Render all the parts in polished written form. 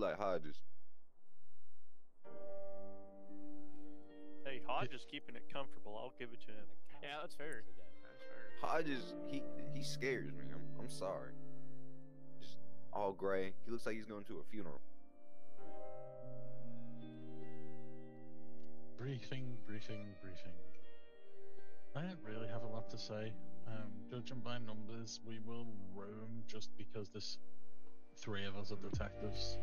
like Hodges. Hey, Hodge is keeping it comfortable. I'll give it to him. Yeah, that's fair. That's fair. Hodges, he scares me. I'm sorry. Just all gray. He looks like he's going to a funeral. Briefing. I don't really have a lot to say. Judging by numbers, we will roam just because there's 3 of us are detectives.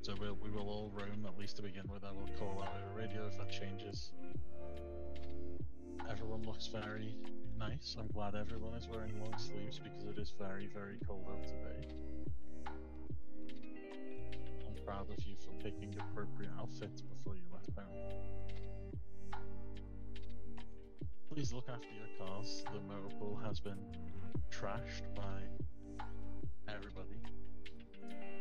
So we will all roam at least to begin with. I will call out a radio if that changes. Everyone looks very nice. I'm glad everyone is wearing long sleeves because it is very, very cold out today. I'm proud of you for picking appropriate outfits before you left home. Please look after your cars. The motor pool has been trashed by everybody.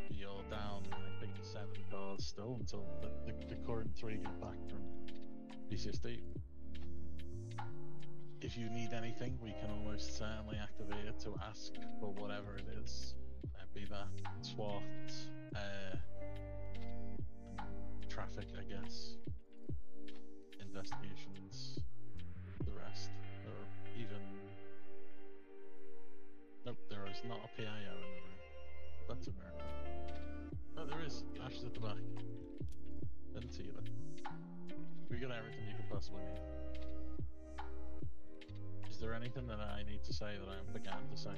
You're down, I think, 7 cars still until the current 3 get back from PCSD. If you need anything, we can almost certainly activate it to ask for whatever it is. Be that SWAT, traffic, I guess, investigations, the rest, or even... Nope, there is not a PIO in the room. That's America. Oh, there is. Ash is at the back. Didn't see you there. We got everything you could possibly need. Is there anything that I need to say that I began to say?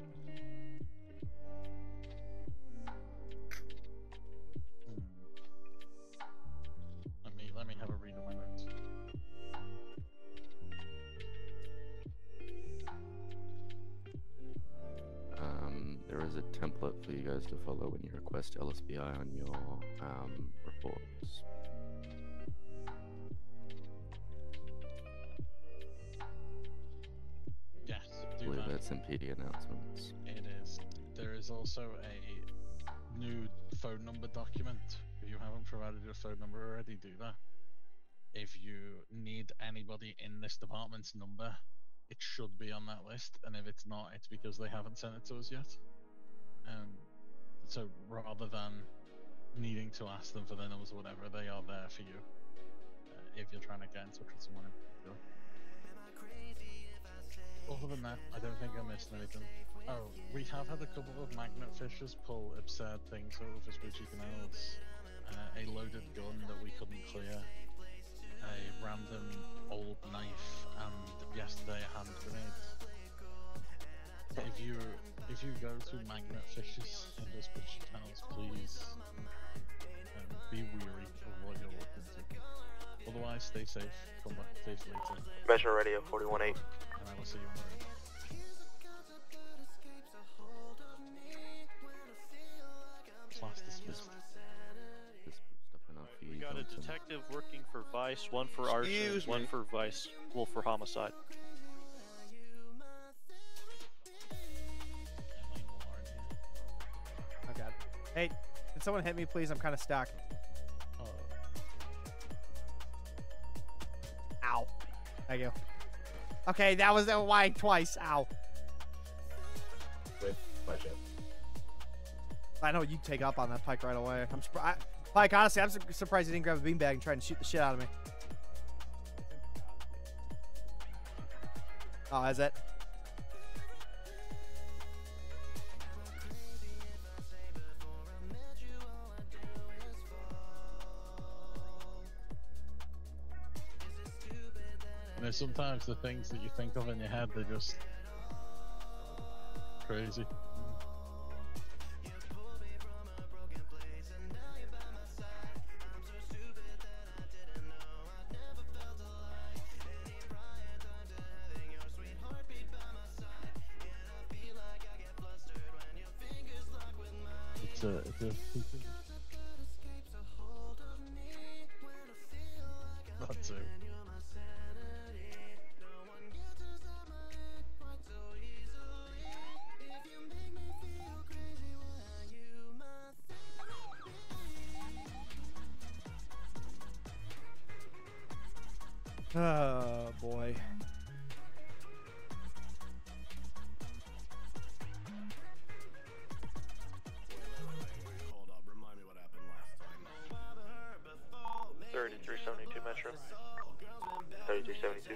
Let me have a read of my notes. There is a template for you guys to follow when you request LSBI on your reports. Yes, I believe that's in PD announcements. It is. There is also a new phone number document. If you haven't provided your phone number already, do that. If you need anybody in this department's number, it should be on that list, and if it's not, it's because they haven't sent it to us yet. So rather than needing to ask them for their numbers or whatever, they are there for you if you're trying to get in touch with someone in particular. Other than that, I don't think I missed anything. Oh, we have had a couple of magnet fishers pull absurd things out of Vespucci canals. A loaded gun that we couldn't clear, a random old knife, and yesterday a hand grenade. If you go to magnet fishes in Vespucci canals, please be weary of what you're walking to. Otherwise, stay safe. Come back safely to Measure Radio 41-8. and I will see you on the road. Class dismissed. We got a detective working for Vice, one for arson, Excuse one me. for Vice, well, for homicide. Oh god. Hey, can someone hit me, please? I'm kind of stuck. Ow. Thank you. Okay, that was why twice. Ow. With budget. I know you take up on that Pike right away. I'm surprised. Pike, honestly, I'm surprised he didn't grab a beanbag and try and shoot the shit out of me. Oh, is it? You know, sometimes the things that you think of in your head, they're just crazy. It's a that too. Oh, boy. Hold up, remind 3372.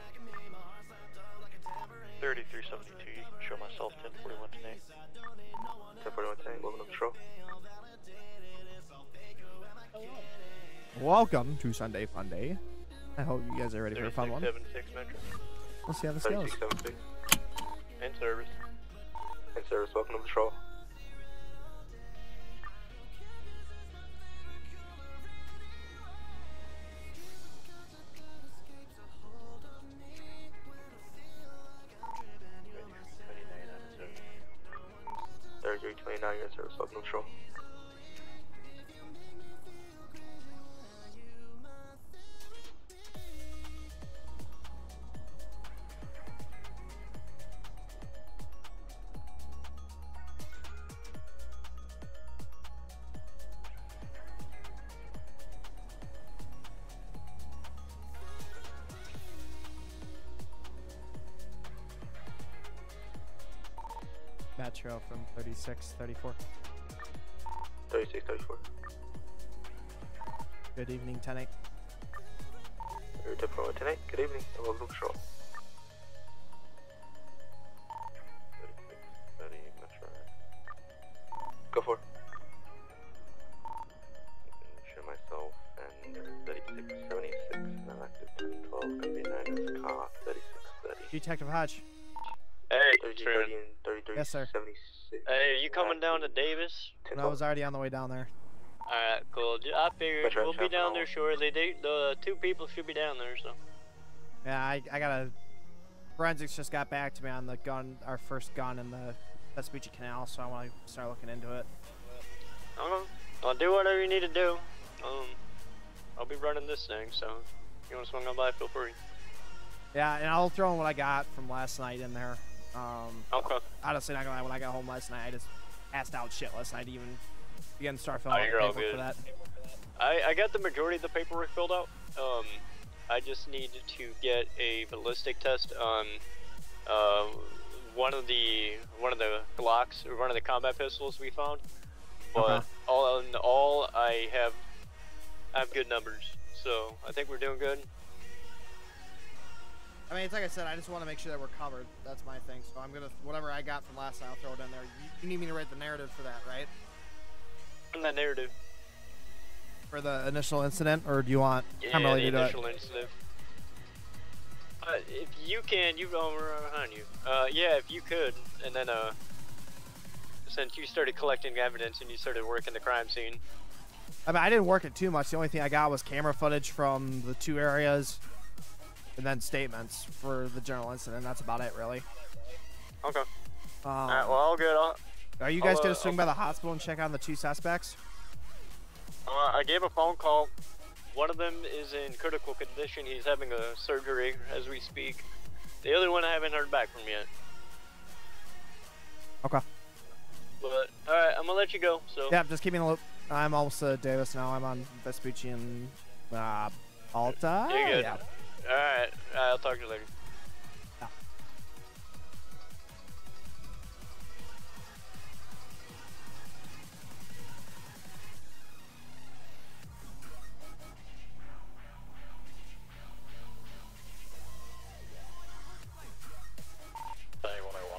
3372. You can show myself 1041 tonight. 1041 tonight, welcome to patrol. Welcome to Sunday Funday. I hope you guys are ready for a fun one. 3676 Metro. Let's see how this goes. 3676. In service. In service, welcome to patrol. You're in service, welcome to patrol. Metro from 3634. 3634. Good evening, 10-8. You're typical tonight. Good evening, and welcome to patrol. 3630 Metro. Go for it. Share myself and 3676 and I'm active 1012 gonna be 9 car 3630. Detective Hodge. Hey, 3030 and 3376. Yes, sir. Hey, are you coming down to Davis? No, I was already on the way down there. Alright, cool. I figured Metro, we'll be down there shortly. The two people should be down there, so. Yeah, I got a... Forensics just got back to me on the gun, our first gun in the Vespucci Canal, so I want to start looking into it. Okay. I'll do whatever you need to do. I'll be running this thing, so if you want to swing on by, feel free. Yeah, and I'll throw in what I got from last night in there. Okay. Honestly, not gonna lie, when I got home last night, I just passed out shitless. I'd even begin to start filling out you're the all paperwork good. for that. I got the majority of the paperwork filled out. I just need to get a ballistic test on one of the Glocks or one of the combat pistols we found. But Okay. all in all, I have good numbers, so I think we're doing good. I mean, it's like I said, I just want to make sure that we're covered. That's my thing. So I'm gonna, whatever I got from last night, I'll throw it in there. You need me to write the narrative for that, right? And that narrative. For the initial incident, or do you want Yeah, Kimberly the to do it? initial incident. If you can, you go right behind you. Yeah, if you could, and then since you started collecting evidence and you started working the crime scene. I mean, I didn't work it too much. The only thing I got was camera footage from the two areas, and then statements for the general incident. That's about it, really. Okay. Alright, well, all good. Are you guys gonna swing by the hospital and check on the two suspects? I gave a phone call. One of them is in critical condition. He's having a surgery as we speak. The other one I haven't heard back from yet. Okay. But alright, I'm gonna let you go. So Yeah, just keep me in the loop. I'm almost Davis now. I'm on Vespucci and Alta. you're good. Yeah. Alright, I'll talk to you later.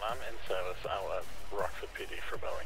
I'm in service out at Rockford PD for Boeing.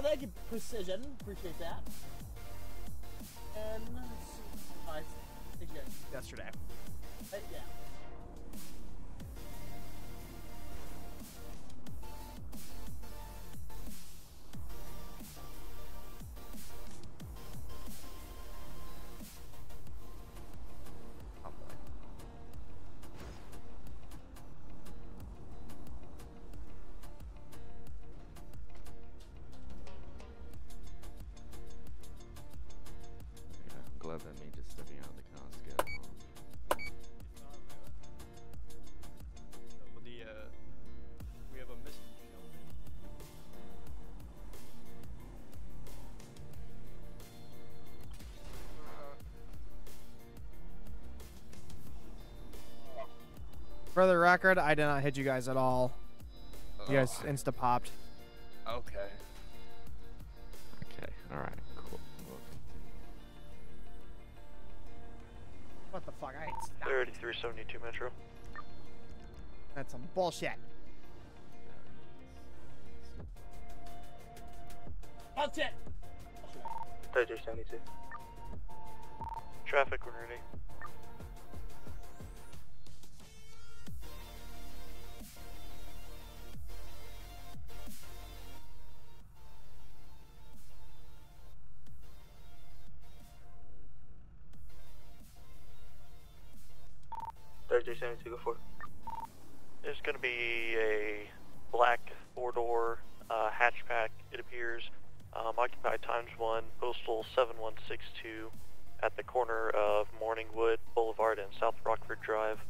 thank you, Precision. Appreciate that. And I think you guys yesterday. Yeah. Yeah, I'm glad that made just stepping out of the car scared him off. We have a miss. For the record, I did not hit you guys at all. You guys insta popped. Okay. Okay, alright, cool. We'll continue. What the fuck? I ain't stopped. 3372 Metro. That's some bullshit. Bullshit. 3372. Traffic when ready. Go for it. There's going to be a black four-door hatchback, it appears, occupied ×1, postal 7162 at the corner of Morningwood Boulevard and South Rockford Drive,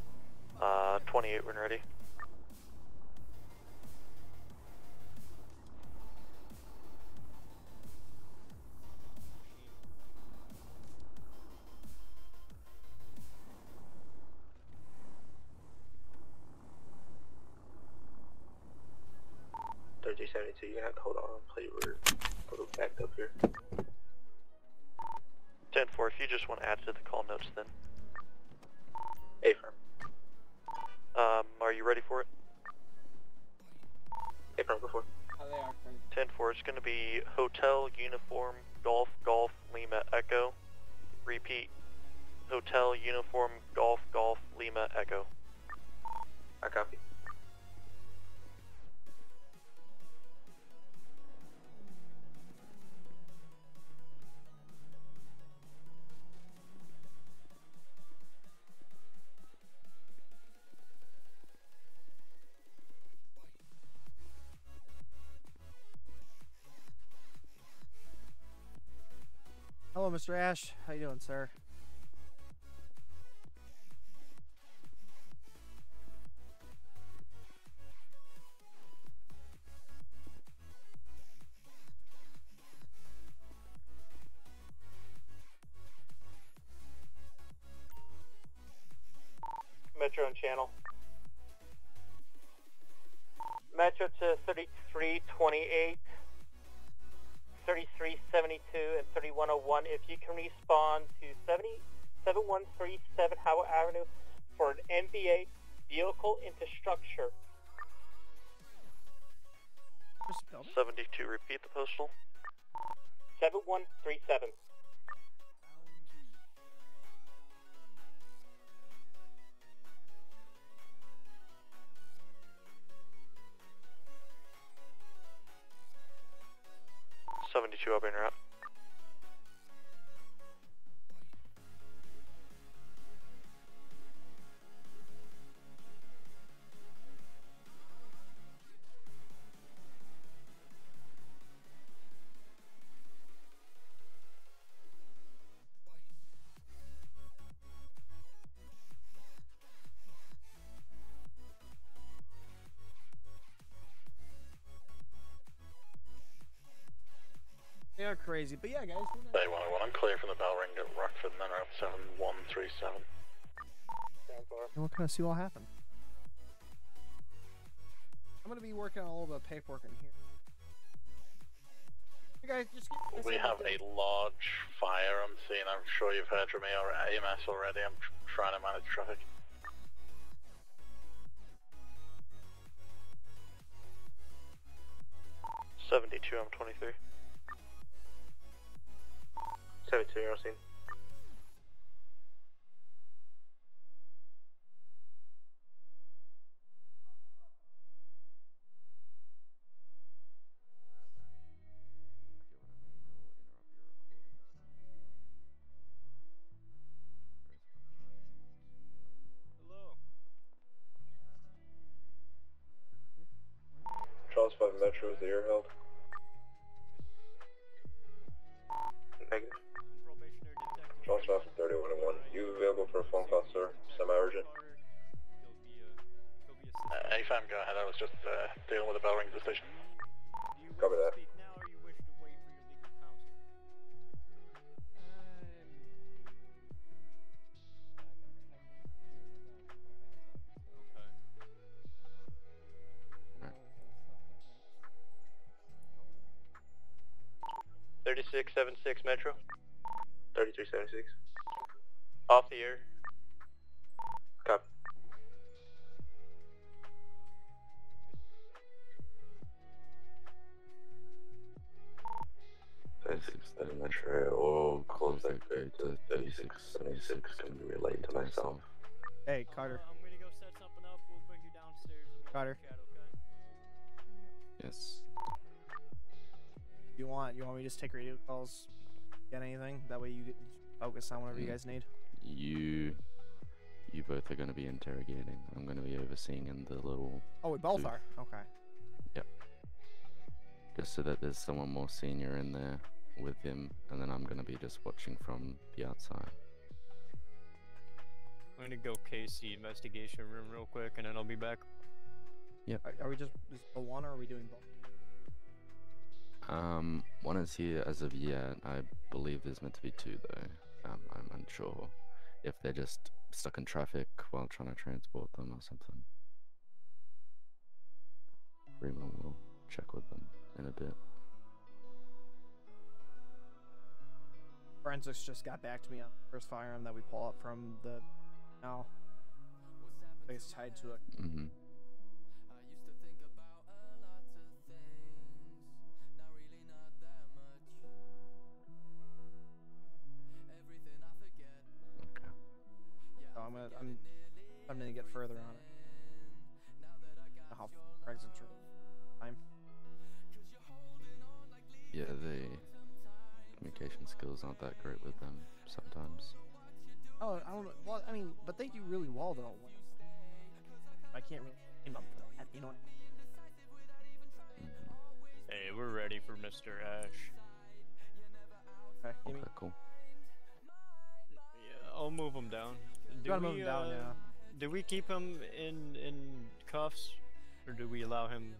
28 when ready. You're gonna have to hold on, play we're a little backed up here. 10-4, if you just want to add to the call notes then. A-firm. Are you ready for it? A-firm, go for it. Oh, they are. 10-4, it's gonna be Hotel Uniform Golf Golf Lima Echo. Repeat. Hotel Uniform Golf Golf Lima Echo. I copy. Hello, Mr. Ash. How you doing, sir? Metro and channel. Metro to 3328, 3372, and 3101. If you can respond to 7137 Howard Avenue for an MVA vehicle into structure. 72, repeat the postal. 7137. I'll be in route. They are crazy, but yeah, guys. Bay 101, I'm clear from the bell ring at Rockford and then route 7137. And we'll kind of see what happened. I'm going to be working on a little bit of paperwork in here. You guys, just get We have a large fire I'm seeing. I'm sure you've heard from me or AMS already. I'm trying to manage traffic. I'm 23. 72, you're on scene. Hello. Charles 5 Metro, is the air held? Negative. Probationary detective. Charles 5 from 31 and 1. You available for a phone call, sir? Semi-urgent. AFAM, go ahead. I was just dealing with a bell ring at the station. Do you wish Copy to that. speak now or you wish to wait for your legal counsel? Okay. 3676 Metro. 3376. Off the air. Copy. Metro, or close that code to 3676 can be relayed to myself. Hey, Carter. I'm gonna go set something up. We'll bring you downstairs and we'll Carter. chat, okay? Yes. You want me to just take radio calls? Get anything? That way you get focus on whatever you guys need. You both are going to be interrogating. I'm going to be overseeing in the little. Oh, we both booth. are. Okay. Yep. Just so that there's someone more senior in there with him, and then I'm going to be just watching from the outside. I'm gonna go case the investigation room real quick and then I'll be back. Are we just the one, or are we doing both? One is here as of yet. I believe there's meant to be two though. I'm unsure if they're just stuck in traffic while trying to transport them or something. Remo will check with them in a bit. Forensics just got back to me on the first firearm that we pull up from the now. It's tied to a Mm-hmm. Okay. So I'm gonna get further on it. How forensics time. Yeah, the communication skills aren't that great with them sometimes. Oh, I don't know. Well, I mean, but they do really well though. I can't really blame them for that. You know what? Mm-hmm. Hey, we're ready for Mr. Ash. Okay, give me. Okay, cool. Yeah, I'll move him down. You gotta move him down, yeah. Do we keep him in cuffs, or do we allow him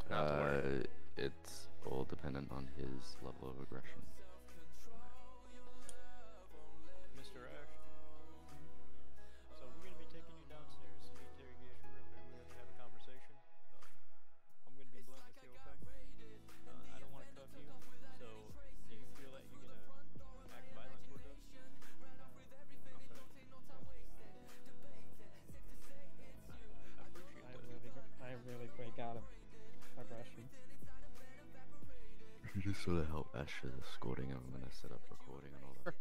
not to work? It's all dependent on his level of aggression. Mr. Ash. So we're gonna be taking you downstairs to the interrogation room, and we're gonna have a conversation. I'm gonna be blunt with you, okay? I don't want to cuff you. So, do you feel that you're gonna act violent towards us? Okay. I appreciate that. I really break out of aggression. Just sort of help Ash is escorting him. I'm gonna set up recording and all that.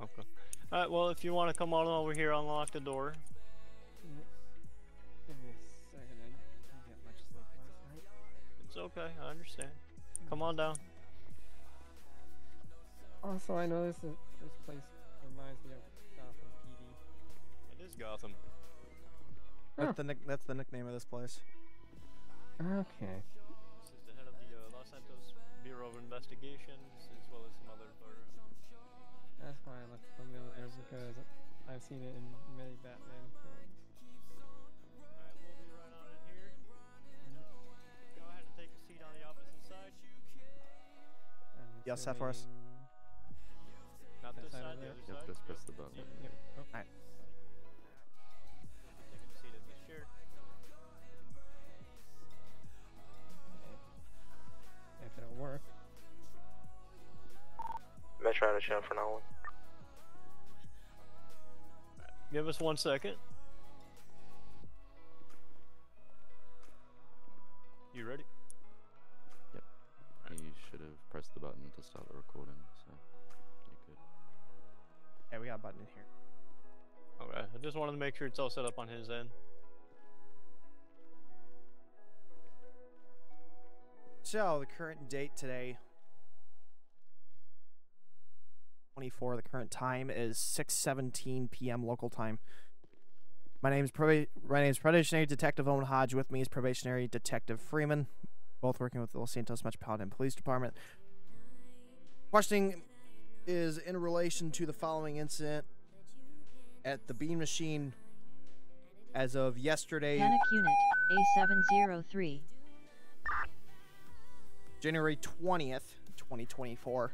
Okay. Alright, well, if you want to come on over here, unlock the door. Give me a second, I didn't get much sleep last night. It's okay, I understand. Come on down. Also, I know this place reminds me of Gotham PD. It is Gotham. That's the nickname of this place. Okay. This is the head of the Los Santos Bureau of Investigations, as well as some other. That's why it looks familiar, because I've seen it in many Batman films. Alright, we'll be right on in here. Go ahead and take a seat on the opposite side. You all set for us? Not this That side side, of the there? other Yep, side. just press the button. Yep. Oh. Alright. We'll be taking a seat at this chair. If it'll work. Metro out of channel for now. Give us 1 second. You ready? He should have pressed the button to start the recording, so you're good. Yeah, we got a button in here. Okay, I just wanted to make sure it's all set up on his end. So, the current date today, 24, the current time is 6:17 p.m. local time. My name is Probationary Detective Owen Hodge. With me is Probationary Detective Freeman, both working with the Los Santos Metropolitan Police Department. Questioning is in relation to the following incident at the Bean Machine as of yesterday, Panic Unit A703. January 20th, 2024.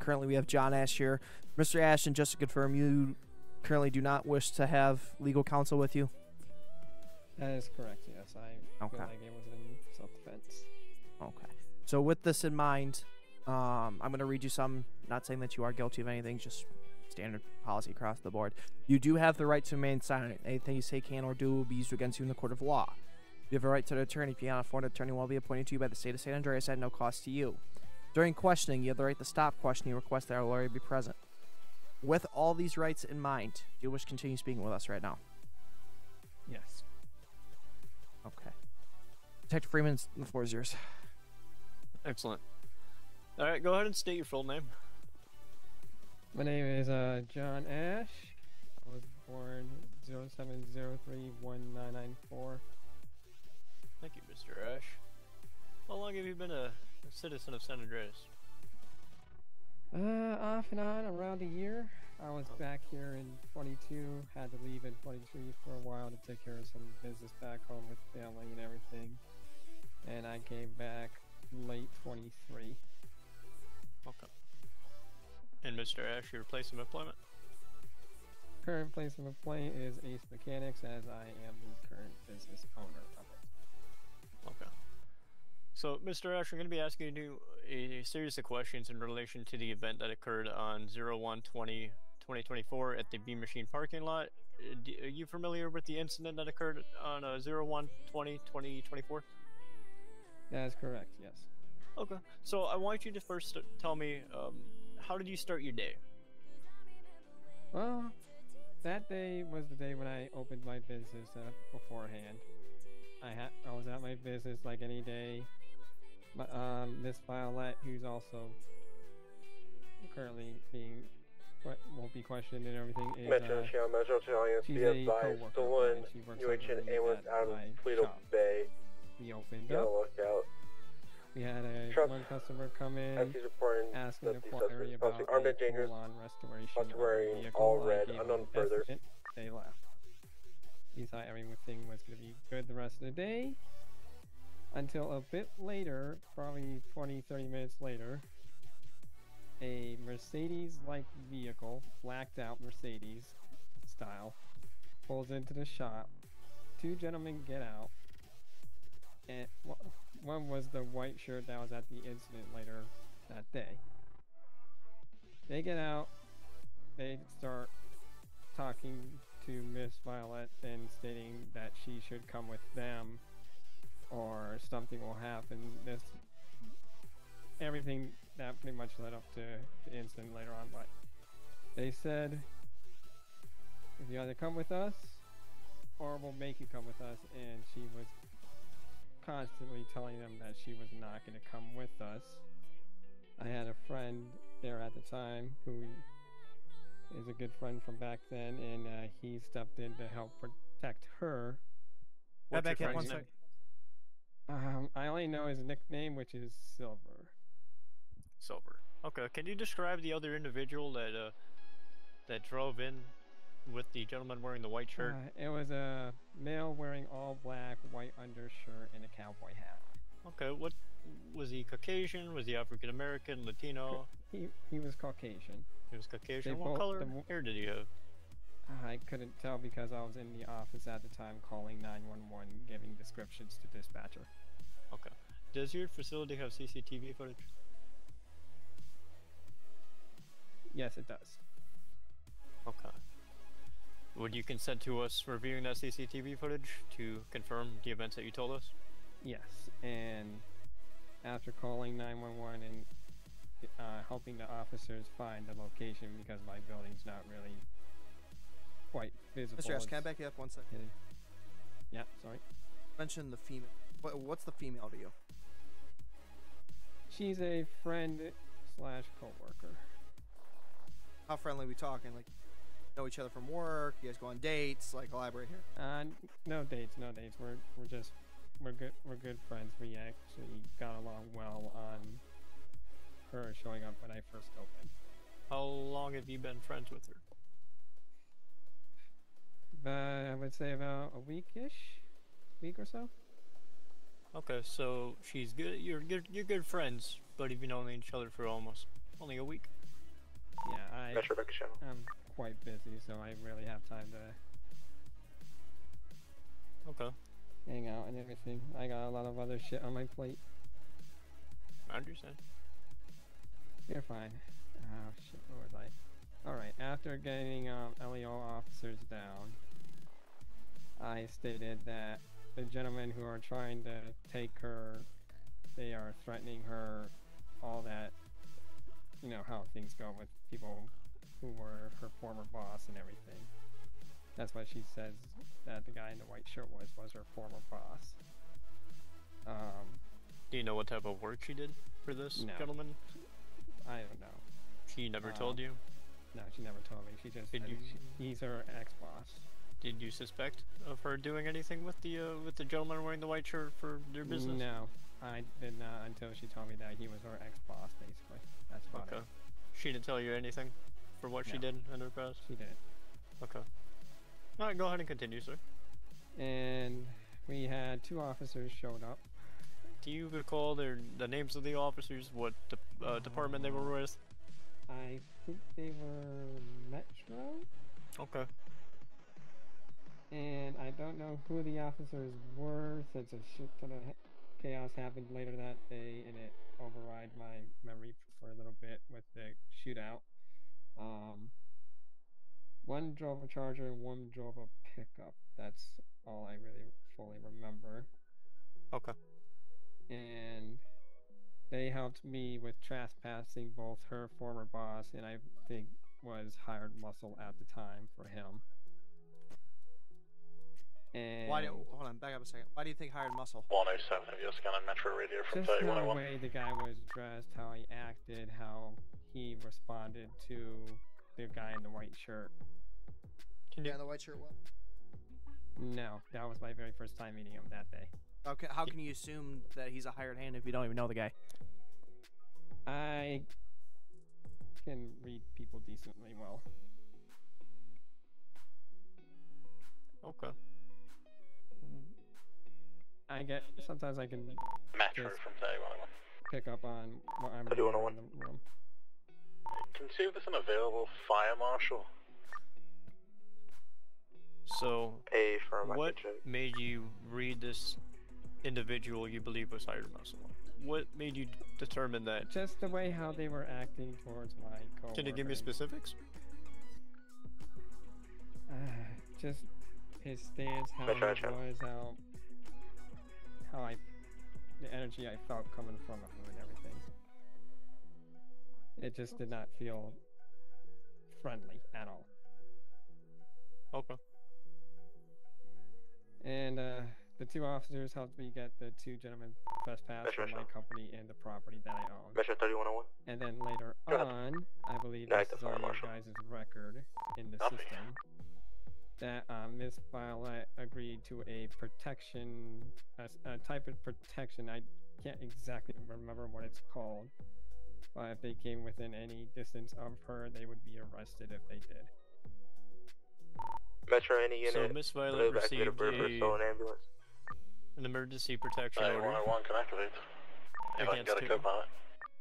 Currently, we have John Ash here. Mr. Ashton, just to confirm, you currently do not wish to have legal counsel with you? That is correct, yes. I Okay. feel like it was in self-defense. Okay. So with this in mind, I'm going to read you some, not saying that you are guilty of anything, just standard policy across the board. You do have the right to remain silent. Anything you say can or do will be used against you in the court of law. You have a right to an attorney. If you cannot afford an attorney, will be appointed to you by the state of San Andreas at no cost to you. During questioning, you have the right to stop questioning and request that our lawyer be present. With all these rights in mind, do you wish to continue speaking with us right now? Yes. Okay. Detective Freeman, the floor is yours. Excellent. Alright, go ahead and state your full name. My name is John Ash. I was born 07031994. Thank you, Mr. Ash. How long have you been a citizen of San Andreas? Off and on around a year. I was back here in 22, had to leave in 23 for a while to take care of some business back home with family and everything. And I came back late 23. Okay. And Mr. Ash, your place of employment? Current place of employment is Ace Mechanics, as I am the current business owner of it. Okay. So, Mr. Ash, I'm going to be asking you a series of questions in relation to the event that occurred on 01/20/2024 at the Bean Machine parking lot. Are you familiar with the incident that occurred on 01/20/2024? That is correct, yes. Okay. So, I want you to first tell me, how did you start your day? Well, that day was the day when I opened my business beforehand. I was at my business like any day. Miss Violet, who's also currently won't be questioned and everything, is Metro Italians, she's be a advised, coworker stolen and she works UHN under me ambulance at out of my Toledo shop. Bay. We opened Be on the up. lookout. We had Truck one customer come in As he's reporting asking a that the query suspect is about possibly armed a and dangerous, full-on restoration possibly of wearing the vehicle. all I red, gave them unknown an further. estimate. They left. We thought everything was going to be good the rest of the day. Until a bit later, probably 20-30 minutes later, a Mercedes-like vehicle, blacked out Mercedes style, pulls into the shop. Two gentlemen get out, and one was the white shirt that was at the incident later that day. They get out, they start talking to Miss Violet and stating that she should come with them or something will happen. Everything that pretty much led up to the incident later on, but they said if you either come with us or we'll make you come with us, and she was constantly telling them that she was not going to come with us. I had a friend there at the time who is a good friend from back then, and he stepped in to help protect her. What's Back your up one friend's sec. name? I only know his nickname, which is Silver. Silver. Okay. Can you describe the other individual that drove in with the gentleman wearing the white shirt? It was a male wearing all black, white undershirt, and a cowboy hat. Okay. What was he? Caucasian? Was he African American? Latino? He was Caucasian. He was Caucasian. They What both- color the- hair did he have? I couldn't tell because I was in the office at the time calling 911, giving descriptions to dispatcher. Okay. Does your facility have CCTV footage? Yes, it does. Okay. Would you consent to us reviewing that CCTV footage to confirm the events that you told us? Yes, and after calling 911 and helping the officers find the location because my building's not really quite visible. Mr. S, can I back you up 1 second? Yeah, sorry. Mention the female. What's the female to you? She's a friend slash co-worker. How friendly are we talking? Like, know each other from work? You guys go on dates? Like, elaborate here. No dates. We're good friends. We actually got along well on her showing up when I first opened. How long have you been friends with her? I would say about a week or so. Okay, so she's good. You're good friends, but you've known each other for almost only a week. Yeah, I'm quite busy, so I really have time to Okay. hang out and everything. I got a lot of other shit on my plate. I understand. You're fine. Oh shit, where was I? Alright, after getting LEO officers down, I stated that the gentlemen who are trying to take her, they are threatening her, all that, you know how things go with people who were her former boss and everything. That's what she says that the guy in the white shirt was her former boss. Do you know what type of work she did for this gentleman? I don't know. She never told you? No, she never told me. She just said he's her ex-boss. Did you suspect of her doing anything with the gentleman wearing the white shirt for their business? No, I did not until she told me that he was her ex-boss, basically. That's about it. She didn't tell you anything for what she did in her past? She didn't. Okay. Alright, go ahead and continue, sir. And we had 2 officers showed up. Do you recall the names of the officers, what department they were with? I think they were Metro? Okay. And I don't know who the officers were, since a shit ton of chaos happened later that day, and it override my memory for a little bit with the shootout. One drove a Charger and one drove a pickup. That's all I really fully remember. Okay. And they helped me with trespassing both her former boss and I think was hired muscle at the time for him. And hold on, back up a second. Why do you think hired muscle? 107, if you're scanning Metro Radio from just 3101. the way the guy was dressed, how he acted, how he responded to the guy in the white shirt. Yeah, the white shirt what? No, that was my very first time meeting him that day. Okay, how can you assume that he's a hired hand if you don't even know the guy? I can read people decently well. Okay. Sometimes I can Metro from 3101. pick up on what I'm doing in the room. Can you see if there's an available fire marshal? So, what made you read this individual you believe was hired muscle? What made you determine that? Just the way how they were acting towards my coworker. Can you give me specifics? Just his stance, how it was, how the energy I felt coming from him and everything. It just did not feel friendly at all. Okay. And the 2 officers helped me get the 2 gentlemen trespass from my company and the property that I own. Metro 3101. And then later on, I believe this is on your guys' record in the system, that Ms. Violet agreed to a protection, a type of protection. I can't exactly remember what it's called, but if they came within any distance of her, they would be arrested if they did. Metro, any unit. So Miss Violet received an emergency protection order. 101 can activate. If I can get a co-pilot.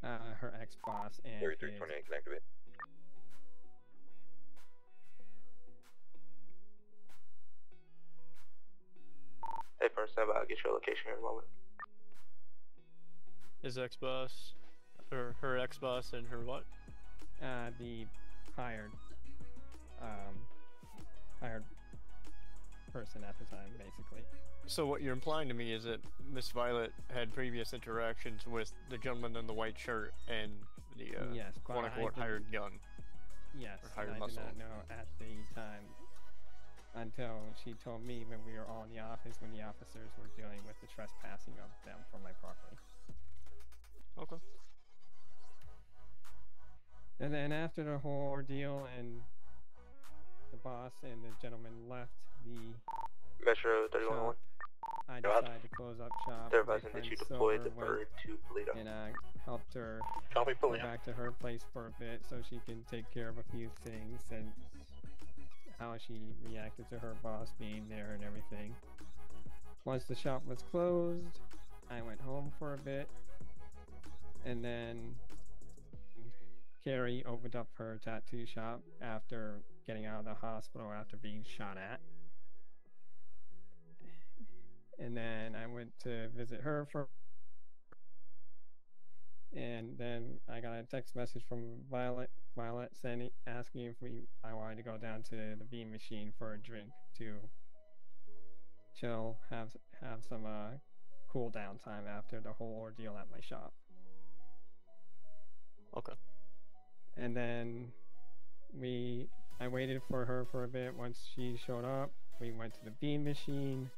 Her ex-boss and 3328 can activate. Hey, first stand by, I'll get your location here in a moment. His ex-boss, her ex-boss and her what? The hired person at the time, basically. So what you're implying to me is that Miss Violet had previous interactions with the gentleman in the white shirt and the Yes, but quote-unquote I hired gun. Yes, Or hired and I muscle. did not know at the time until she told me when we were all in the office when the officers were dealing with the trespassing of them from my property. Okay. And then after the whole ordeal and the boss and the gentleman left the Metro 3101. shop, I Go ahead. decided to close up shop. They're My advising that friend you deploy Silver the went bird to Toledo. and helped her Copy, go Pulling. back to her place for a bit so she can take care of a few things and how she reacted to her boss being there and everything. Once the shop was closed, I went home for a bit, and then Carrie opened up her tattoo shop after getting out of the hospital after being shot at. And then I went to visit her for, and then I got a text message from Violet asking if I wanted to go down to the bean machine for a drink to chill, have some cool down time after the whole ordeal at my shop. Okay. And then I waited for her for a bit. Once she showed up, we went to the bean machine.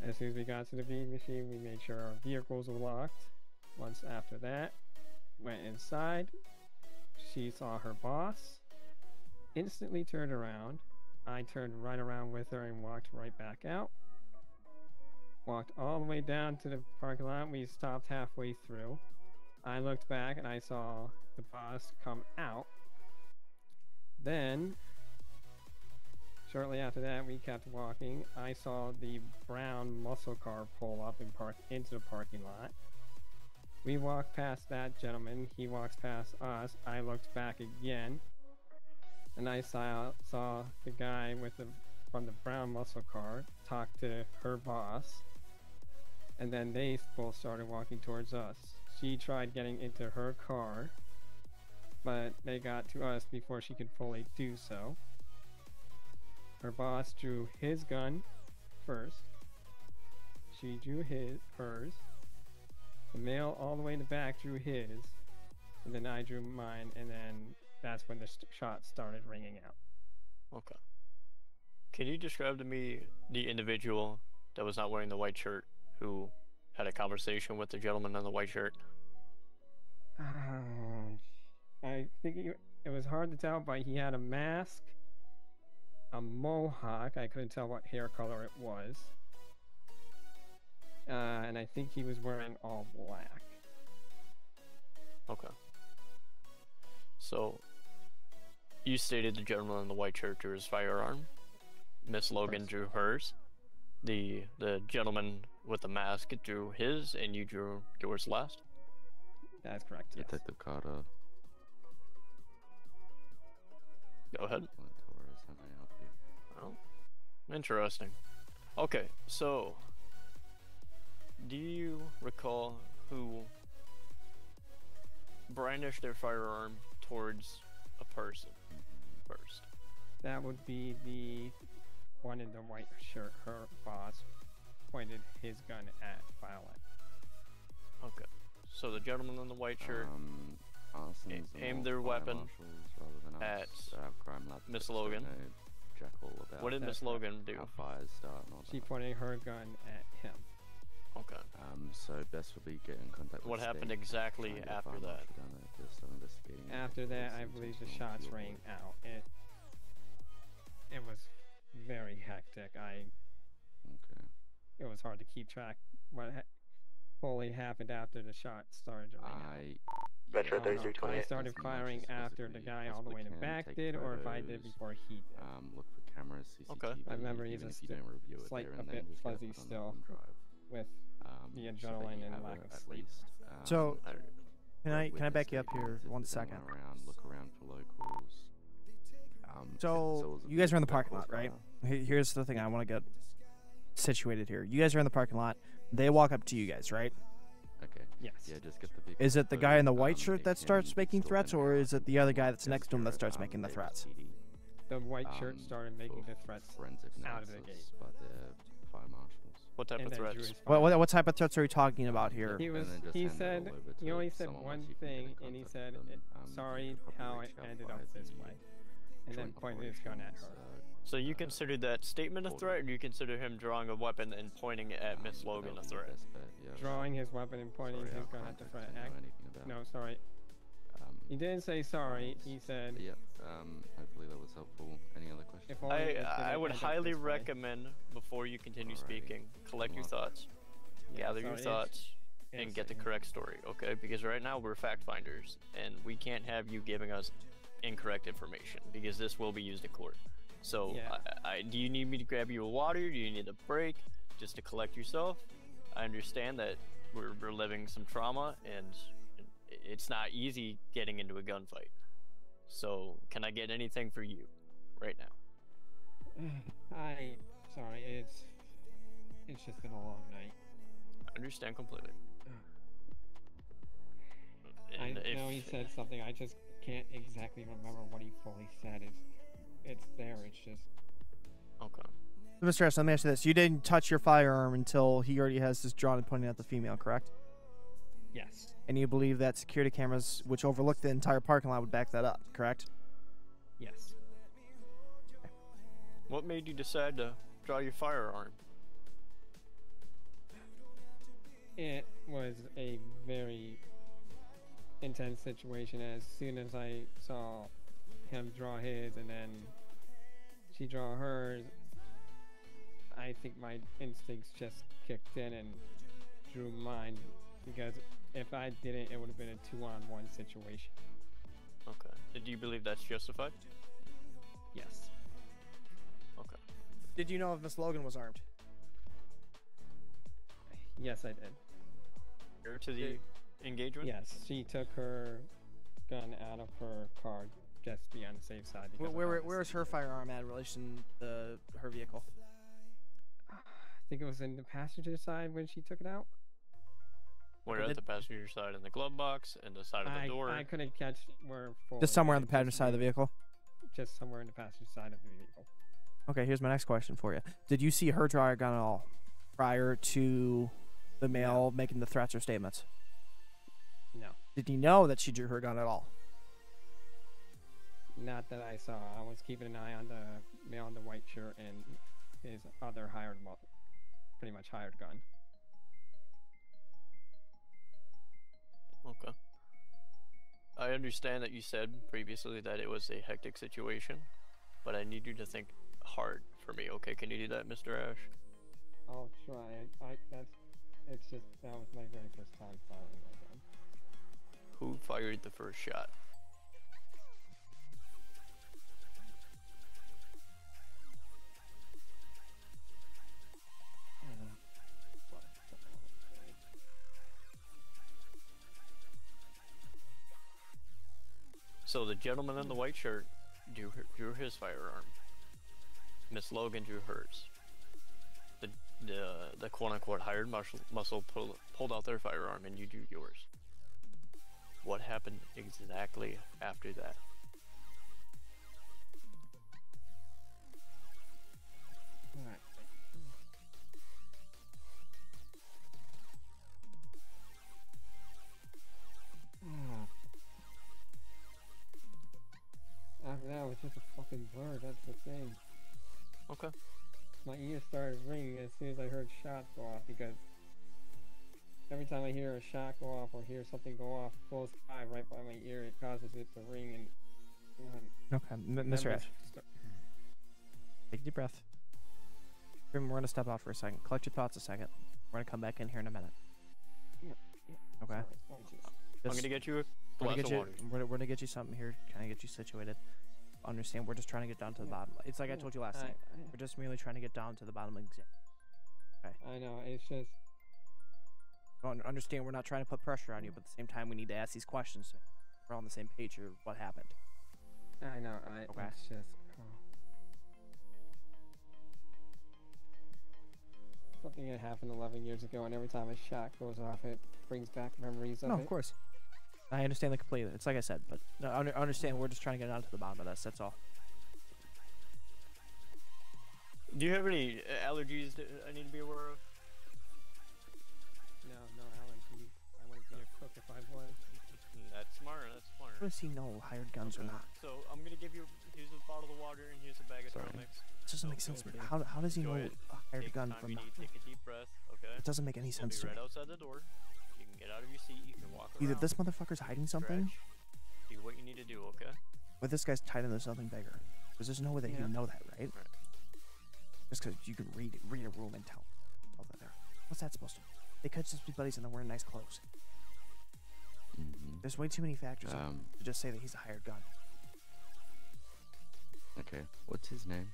As soon as we got to the bean machine, we made sure our vehicles were locked. Once after that, went inside. She saw her boss, instantly turned around. I turned right around with her and walked right back out. Walked all the way down to the parking lot. We stopped halfway through. I looked back and I saw the boss come out. Then, shortly after that, we kept walking. I saw the brown muscle car pull up and park into the parking lot. We walked past that gentleman. He walks past us. I looked back again, and I saw the guy from the brown muscle car talk to her boss, and then they both started walking towards us. She tried getting into her car, but they got to us before she could fully do so. Her boss drew his gun first. She drew hers. The male all the way in the back drew his, and then I drew mine, and then that's when the shots started ringing out. Okay. Can you describe to me the individual that was not wearing the white shirt who had a conversation with the gentleman in the white shirt? I think it was hard to tell, but he had a mask, a mohawk. I couldn't tell what hair color it was. And I think he was wearing all black. Okay. So, you stated the gentleman in the white shirt drew his firearm. Miss Logan drew hers. The gentleman with the mask drew his, and you drew yours last? That's correct, yes. Detective Carter. Go ahead. Torres, how may I help you? Oh, interesting. Okay, so do you recall who brandished their firearm towards a person first? That would be the one in the white shirt. Her boss pointed his gun at Violet. Okay, so the gentleman in the white shirt Arsons and aimed all their fire weapon marshals rather than at us, crime lab Miss techs don't Logan. know jack all about What did That's Miss Logan do? how fires start and all She that. pointed her gun at him. Okay. So best would be get in contact with What happened State, exactly try and get a after fire that? marshal down there to start investigating it, After that, because I it's believe the intentional shots fuel rang board. out. It was very hectic. Okay. It was hard to keep track what fully happened after the shots started to ring out. Metro I don't know if 3328. I started firing after the guy all the way in the back did, or if I did before he did. Look for cameras, CCTV. Okay. My memory is even a if you don't review it slight there a and bit then just get it fuzzy put on the still thumb drive. with the so that adrenaline you and have lack it of at sleep. least, So, Can I witness back you up here statements, one if there's second? anyone around, look around for locals. So you guys are in the parking lot, right? Here's the thing I want to get situated here. You guys are in the parking lot. They walk up to you guys, right? Okay. Yes. Yeah, just get the vehicle Is it the guy in the white code, shirt that it starts can making still threats, be or is it the other guy that's just next to him that your, starts making the Davis threats? PD. the white shirt started making for the threats forensic out of the analysis gate. by the fire marshals. What type And of then drew threats? his What type of threats are we talking about here? He And was. then just He hand it said. all over He to only said someone one once you can get in thing, and he contact said, with them. You "Sorry could probably how reach it out ended via up this the way," and then joint pointed his gun at her. operations, So you consider that statement a threat, or do you consider him drawing a weapon and pointing it at Miss that Logan would a be the threat? best bet, yeah. Drawing his weapon and pointing Sorry, his our gun at the contact threat. didn't know anything about No, it. sorry. He didn't say sorry. He said. Yep. Hopefully that was helpful. Any other questions? If only it I didn't would end up highly this way. recommend, before you continue Alrighty. speaking, collect your Good luck. thoughts, Yeah, gather so your it's- thoughts, and it's- get the correct story, okay? Because right now we're fact finders, and we can't have you giving us incorrect information, because this will be used in court. So, Yeah. do you need me to grab you a water? Do you need a break just to collect yourself? I understand that we're living some trauma, and it's not easy getting into a gunfight. So, can I get anything for you right now? Sorry. It's just been a long night. I understand completely. I And know he said something. I just can't exactly remember what he fully said. It's there. It's just. Okay. Mr. S, let me ask you this. You didn't touch your firearm until he already has this drawn and pointing at the female, correct? Yes. And you believe that security cameras, which overlook the entire parking lot, would back that up, correct? Yes. What made you decide to draw your firearm? It was a very intense situation. As soon as I saw him draw his and then she draw hers, I think my instincts just kicked in and drew mine, because if I didn't, it would have been a 2-on-1 situation. Okay. Do you believe that's justified? Yes. Okay. Did you know if Miss Logan was armed? Yes, I did. Prior to the engagement? Yes, she took her gun out of her car just to be on the safe side. because of all Where this. is her firearm at in relation to her vehicle? I think it was in the passenger side when she took it out. Where Okay, at the passenger side, in the glove box, and the side of the door? I couldn't catch where fully. Just somewhere on but the passenger just side of the maybe- vehicle? Just somewhere in the passenger side of the vehicle. Okay, here's my next question for you. Did you see her draw her gun at all prior to the male making the threats or statements? No. Did you know that she drew her gun at all? Not that I saw. I was keeping an eye on the male in the white shirt and his other pretty much hired gun. Okay. I understand that you said previously that it was a hectic situation, but I need you to think hard for me, okay? Can you do that, Mr. Ash? I'll try. It's just, that was my very first time firing my gun. Who fired the first shot? So the gentleman in the white shirt drew his firearm. Miss Logan drew hers. The quote-unquote hired muscle pulled out their firearm, and you drew yours. What happened exactly after that? Alright. After that, it was just a fucking blur, that's the thing. Okay. My ears started ringing as soon as I heard shots go off, because every time I hear a shot go off or hear something go off close by right by my ear, it causes it to ring and... Okay, Mr. Ash. Take a deep breath. We're going to step out for a second. Collect your thoughts a second. We're going to come back in here in a minute. Okay? I'm gonna get you a glass of water. We're gonna get you something here, kind of get you situated. Understand, we're just trying to get down to the bottom. It's like I told you last time. We're just merely trying to get down to the bottom of the exam. Okay. I know, it's just... Understand, we're not trying to put pressure on you, but at the same time, we need to ask these questions so we're on the same page here. What happened? I know, Okay. it's just... Something that happened 11 years ago, and every time a shot goes off, it brings back memories of it. No, of course. I understand that completely. It's like I said, but no, understand we're just trying to get down to the bottom of this. That's all. Do you have any allergies that I need to be aware of? No, no allergies. I wouldn't be a cook if I was. That's smart. That's smart. How does he know hired guns or not? So I'm gonna give you. Here's a bottle of water and here's a bag of trail mix. It doesn't make sense to me. How does he Go know ahead. a hired Take gun the time from you not? need. Take a deep breath. Okay. It doesn't make any We'll sense be to right me. outside the door. You can get out of your seat. You can walk Either around. this motherfucker's hiding something, Stretch, do what you need to do. Okay. or this guy's tied into something bigger. Because there's no way that he would know that, right? Just because you can read a room and tell. Oh, there. What's that supposed to be? They could just be buddies and they're wearing nice clothes. There's way too many factors to just say that he's a hired gun. Okay, what's his name?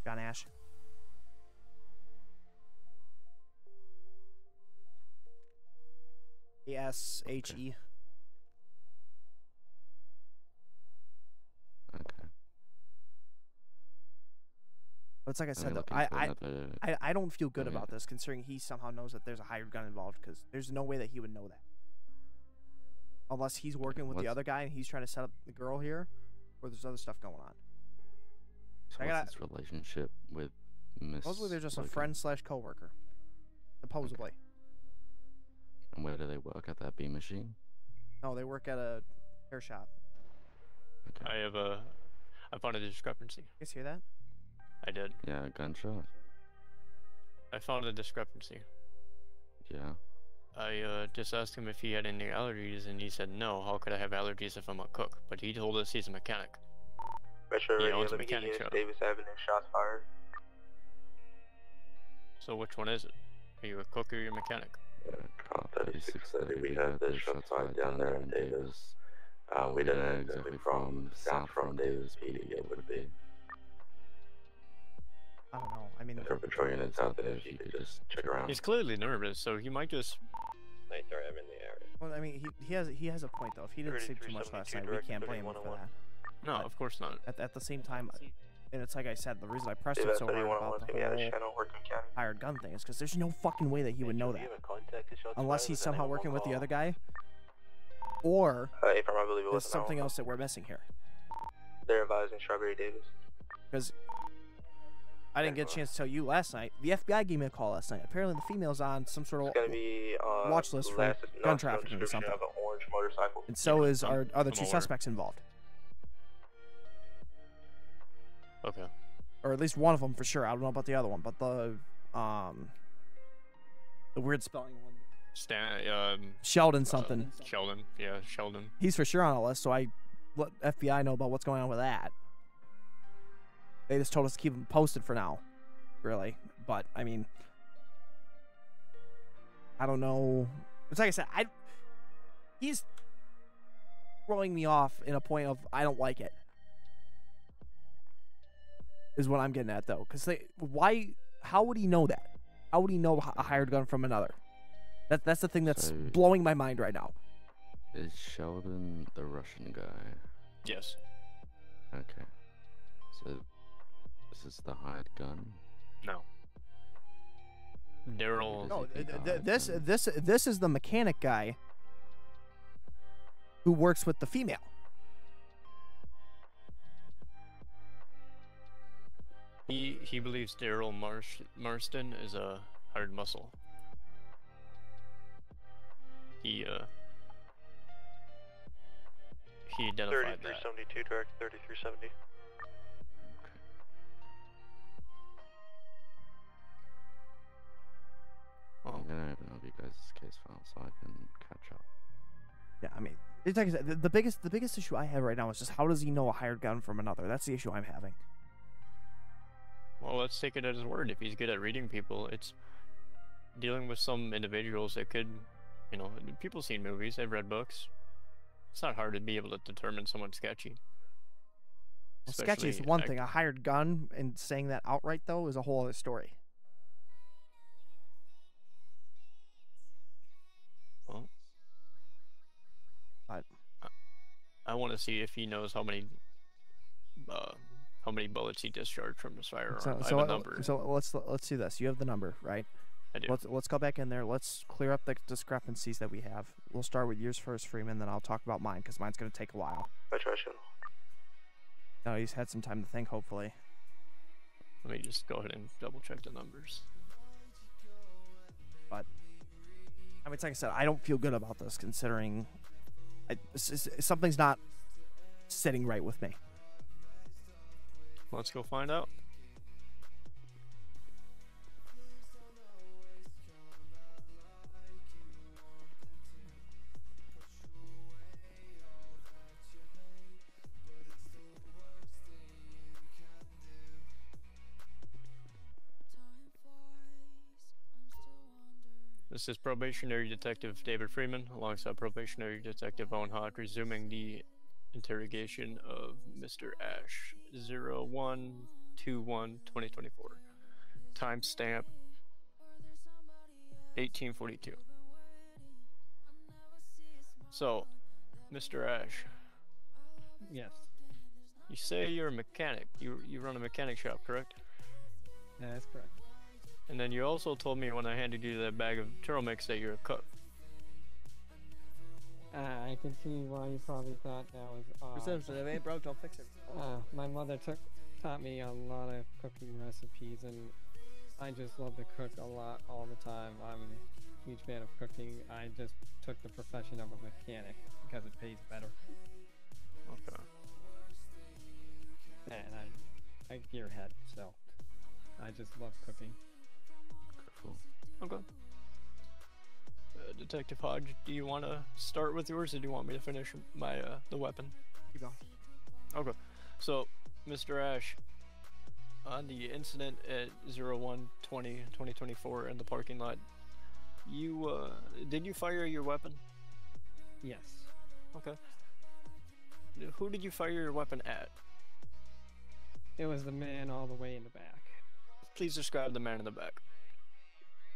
John Ash. A-S-H-E. Okay. But it's like I Let me said, though, look into I don't feel good Let me- about this, considering he somehow knows that there's a hired gun involved, because there's no way that he would know that. Unless he's working with the what's- other guy and he's trying to set up the girl here, or there's other stuff going on. So I what's gotta- his relationship with Miss? Supposedly they're just a Logan? friend slash coworker. Supposedly. And where do they work? At that beam machine? No, they work at a hair shop. I have a. I found a discrepancy. You guys hear that? I did. Yeah, gunshot. I found a discrepancy. Yeah. I just asked him if he had any allergies, and he said no. How could I have allergies if I'm a cook? But he told us he's a mechanic. Metro He Radio, owns a let me get mechanic you shop. Davis Avenue, shots fired. So which one is it? Are you a cook or are you a mechanic? 3630, we had the shots fired down there in Davis. We don't know exactly from south from Davis PD it would be. I don't know. I mean, If there are patrol units out there, if you could just check around. He's clearly nervous, so he might just. Hey, sorry, I'm in the area. well, I mean, he has a point though. If he didn't sleep too much last night, we can't blame him for that. No, of course not. At the same time, and it's like I said, the reason I pressed Davis it so hard 3101 about is the gonna be out of whole channel working county. hired gun thing is because there's no fucking way that he would know that, unless he's somehow working with the other guy, or April, I believe it was there's something else that we're missing here. They're advising Strawberry Davis. Because I didn't get a chance to tell you last night. The FBI gave me a call last night. Apparently, the female's on some sort It's of gonna be watch list for gun trafficking or something. Of an orange motorcycle. And so is our other I'm two aware. suspects involved, Okay. or at least one of them for sure. I don't know about the other one, but the weird spelling one, Sheldon something. Sheldon. Yeah, Sheldon. He's for sure on a list, so I let FBI know about what's going on with that. They just told us to keep him posted for now, really. But I mean, I don't know. It's like I said, he's throwing me off in a point of I don't like it. Is what I'm getting at though, because why? How would he know that? How would he know a hired gun from another? That's the thing that's So- blowing my mind right now. Is Sheldon the Russian guy? Yes. Okay. So this is the hired gun? No. Daryl. No, Is he the hired gun? this is the mechanic guy who works with the female. He believes Daryl Marston is a hired muscle. He identified that. 3372, direct 3370. I'm gonna open up you guys' case file so I can catch up. Yeah, I mean, it's like I said, the biggest issue I have right now is just how does he know a hired gun from another? That's the issue I'm having. Well, let's take it at his word. If he's good at reading people, it's dealing with some individuals that could, you know, people seen movies, they've read books. It's not hard to be able to determine someone's sketchy. Well, sketchy is Especially one thing. A hired gun and saying that outright though is a whole other story. Well, But I want to see if he knows how many bullets he discharged from his firearm. I have a number. So let's do this. You have the number, right? I do. Let's go back in there. Let's clear up the discrepancies that we have. We'll start with yours first, Freeman, then I'll talk about mine because mine's gonna take a while. I try channel. No, he's had some time to think, hopefully. Let me just go ahead and double check the numbers. But I mean, it's like I said, I don't feel good about this considering something's not sitting right with me. Let's go find out. This is Probationary Detective David Freeman alongside Probationary Detective Owen Hawk resuming the interrogation of Mr. Ash 01/21/2024. Timestamp 1842. So, Mr. Ash, Yes, you say you're a mechanic. You run a mechanic shop, correct? that's correct. And then you also told me when I handed you that bag of turtle mix that you're a cook. I can see why you probably thought that was If it ain't broke, don't fix it. my mother taught me a lot of cooking recipes, and I just love to cook a lot all the time. I'm a huge fan of cooking. I just took the profession of a mechanic because it pays better. Okay. And I gearhead, so I just love cooking. Cool. Okay. Detective Hodge, do you want to start with yours, or do you want me to finish my the weapon? Keep going. Okay. So, Mr. Ash, on the incident at 01/20/2024 in the parking lot, you did you fire your weapon? Yes. Okay. Who did you fire your weapon at? It was the man all the way in the back. Please describe the man in the back.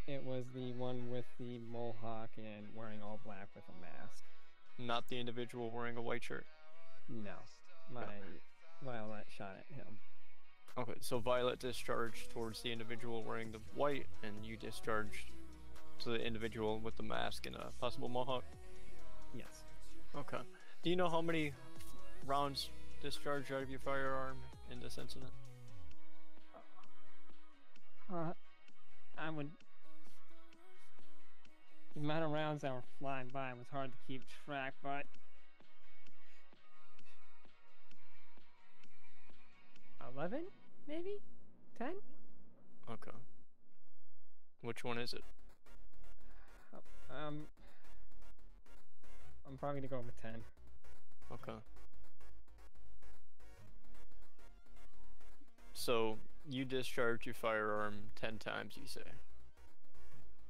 It was the one with the mohawk and wearing all black with a mask. Not the individual wearing a white shirt. No. My Violet shot at him. Okay, so Violet discharged towards the individual wearing the white, and you discharged to the individual with the mask and a possible mohawk? Yes. Okay. Do you know how many rounds discharged out of your firearm in this incident? I would... The amount of rounds that were flying by was hard to keep track, but... 11? Maybe? 10? Okay. Which one is it? I'm probably gonna go with 10. Okay. So, you discharged your firearm 10 times, you say?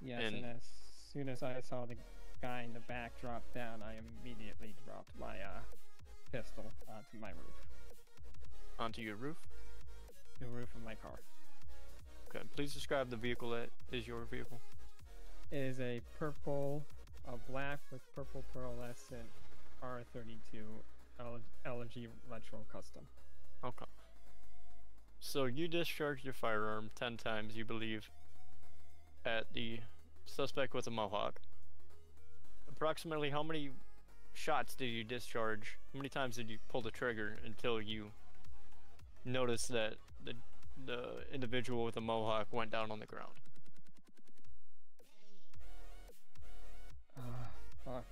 Yes, and as soon as I saw the guy in the back drop down, I immediately dropped my pistol onto my roof. Onto your roof? The roof of my car. Okay, please describe the vehicle that is your vehicle. It is a black with purple pearlescent R32 LG Retro Custom. Okay. So you discharged your firearm 10 times, you believe, at the suspect with a mohawk. Approximately how many shots did you discharge? How many times did you pull the trigger until you noticed that the individual with the mohawk went down on the ground? Fuck.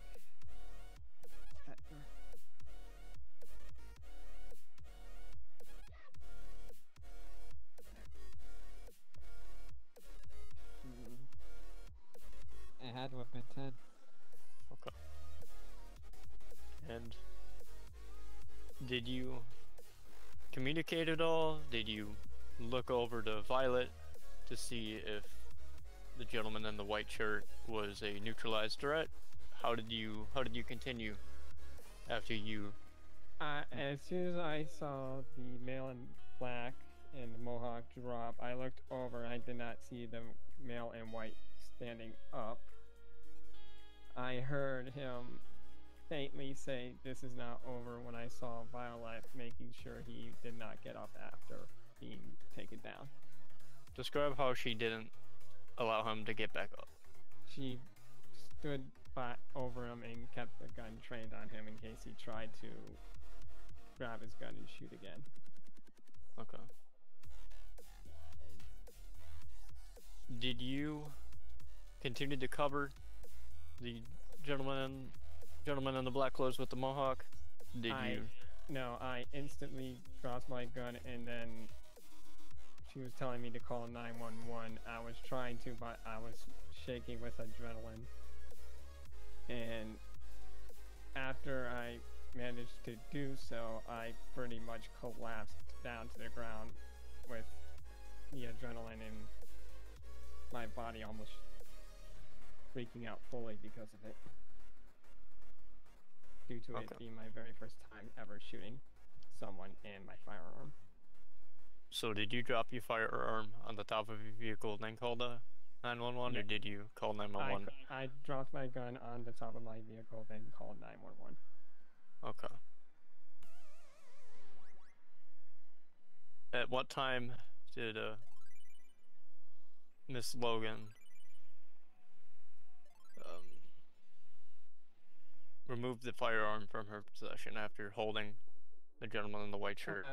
It had to have been 10. Okay. And did you communicate at all? Did you look over to Violet to see if the gentleman in the white shirt was a neutralized threat? How did you continue after you? As soon as I saw the male in black and the mohawk drop, I looked over. I did not see the male in white standing up. I heard him faintly say, "This is not over," when I saw Violet making sure he did not get up after being taken down. Describe how she didn't allow him to get back up. She stood over him and kept the gun trained on him in case he tried to grab his gun and shoot again. Okay. did you continue to cover the gentleman in the black clothes with the mohawk? Did you? No, I instantly dropped my gun, and then she was telling me to call 911. I was trying to, but I was shaking with adrenaline. And after I managed to do so, I pretty much collapsed down to the ground with the adrenaline and my body almost freaking out fully because of it. Due to it being my very first time ever shooting someone and my firearm. So did you drop your firearm on the top of your vehicle and then call the 911, or did you call 911? I dropped my gun on the top of my vehicle, then called 911. Okay. At what time did Miss Logan remove the firearm from her possession after holding the gentleman in the white shirt?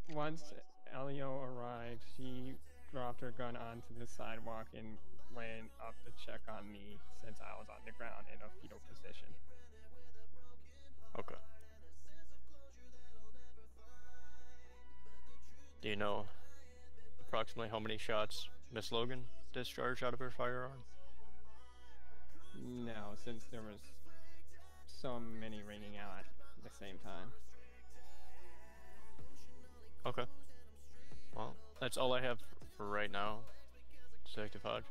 Once Elio arrived, she dropped her gun onto the sidewalk and ran up to check on me since I was on the ground in a fetal position. Okay. Do you know approximately how many shots Miss Logan discharged out of her firearm? No, since there was so many ringing out at the same time. Okay. Well, that's all I have for right now, Detective Hodge.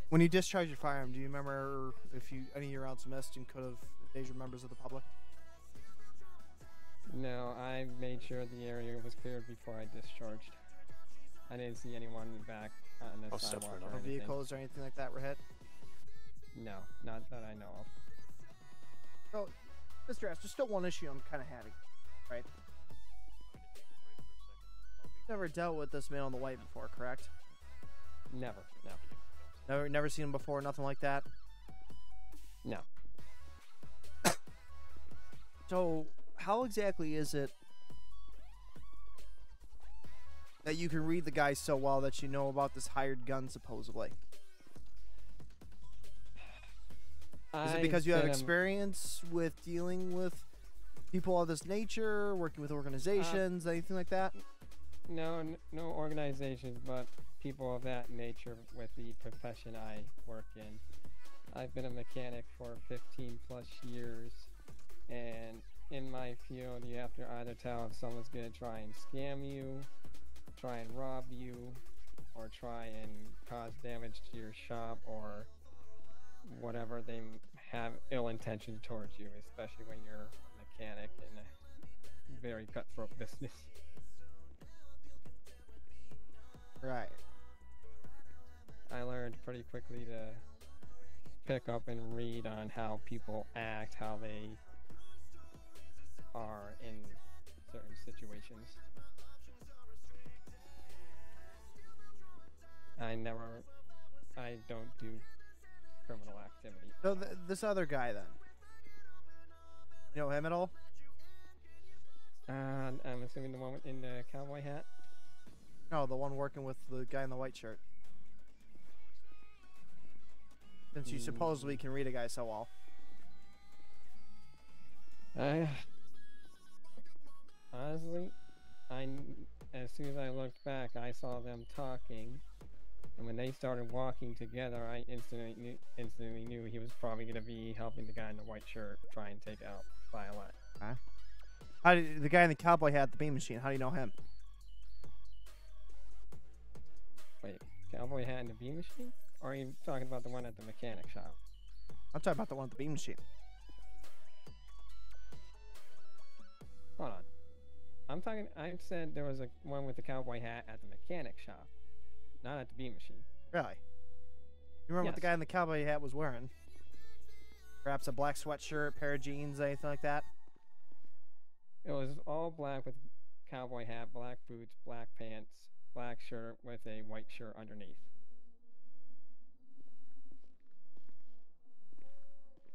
When you discharged your firearm, do you remember if any of your rounds missed and could have endangered members of the public? No, I made sure the area was cleared before I discharged. I didn't see anyone back on the sidewalk or anything. Vehicles or anything like that were hit? No, not that I know of. So, Mr. S, there's still one issue I'm kind of having, right? Never dealt with this man on the white before, correct? Never, no. Never seen him before, nothing like that? No. So, how exactly is it that you can read the guy so well that you know about this hired gun, supposedly? Is it because you have experience with dealing with people of this nature, working with organizations, anything like that? No organizations, but people of that nature with the profession I work in. I've been a mechanic for 15 plus years, and in my field you have to either tell if someone's going to try and scam you, try and rob you, or try and cause damage to your shop, or whatever. They have ill intention towards you, especially when you're a mechanic in a very cutthroat business. Right. I learned pretty quickly to pick up and read on how people act, how they are in certain situations. I don't do criminal activity. So this other guy then? You know him at all? I'm assuming the one in the cowboy hat? No, the one working with the guy in the white shirt. Since you supposedly can read a guy so well. Honestly, as soon as I looked back, I saw them talking, and when they started walking together, I instantly knew he was probably going to be helping the guy in the white shirt try and take out Violet. Huh? How did the guy in the cowboy hat at the beam machine? How do you know him? Wait, cowboy hat and the beam machine? Or are you talking about the one at the mechanic shop? I'm talking about the one at the beam machine. Hold on. I said there was a one with the cowboy hat at the mechanic shop, not at the beam machine. Really? You remember what the guy in the cowboy hat was wearing? Perhaps a black sweatshirt, pair of jeans, anything like that? It was all black with cowboy hat, black boots, black pants, black shirt with a white shirt underneath.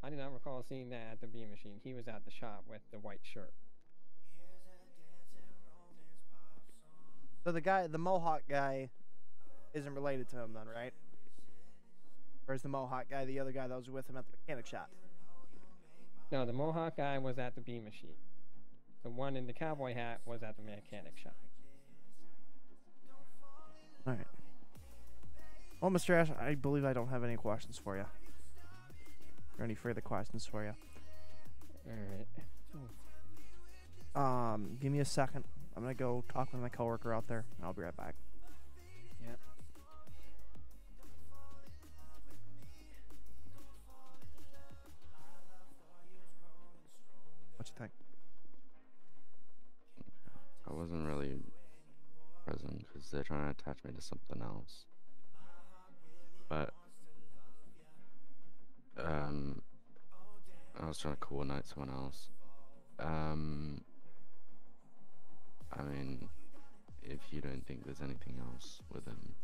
I do not recall seeing that at the beam machine. He was at the shop with the white shirt. So the Mohawk guy isn't related to him then, right? Or is the Mohawk guy the other guy that was with him at the mechanic shop? No, the Mohawk guy was at the B machine. The one in the cowboy hat was at the mechanic shop. All right. Well, Mr. Ash, I believe I don't have any questions for you. Or any further questions for you. Alright. Give me a second. I'm gonna go talk with my coworker out there. I'll be right back. Yep. What you think? I wasn't really present because they're trying to attach me to something else. But I was trying to coordinate someone else. I mean, if you don't think there's anything else with him,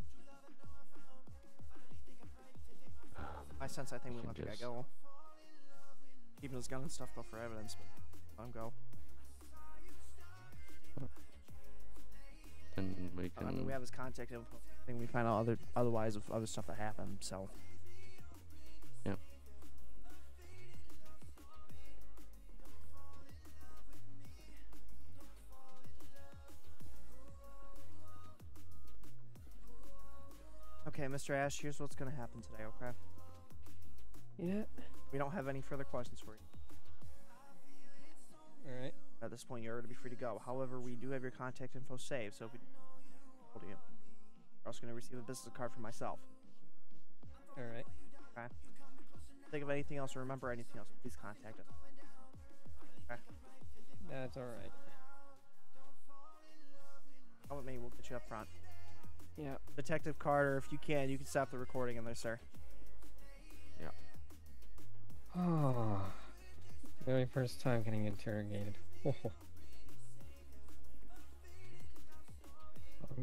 I sense I think we can let the guy just- go. Keeping his gun and stuff though for evidence, but let him go. then we can. I mean, we have his contact info. I think we find out otherwise of other stuff that happened. So. Yep. Okay, Mr. Ash, here's what's gonna happen today, okay? Yeah. We don't have any further questions for you. Alright. At this point, you're to be free to go. However, we do have your contact info saved, so if we hold you, you're also gonna receive a business card from myself. Alright. Okay. Think of anything else or remember anything else, please contact us. Okay. That's alright. Come with me, we'll get you up front. Yeah. Detective Carter, if you can stop the recording in there, sir. Oh. Very first time getting interrogated. I'll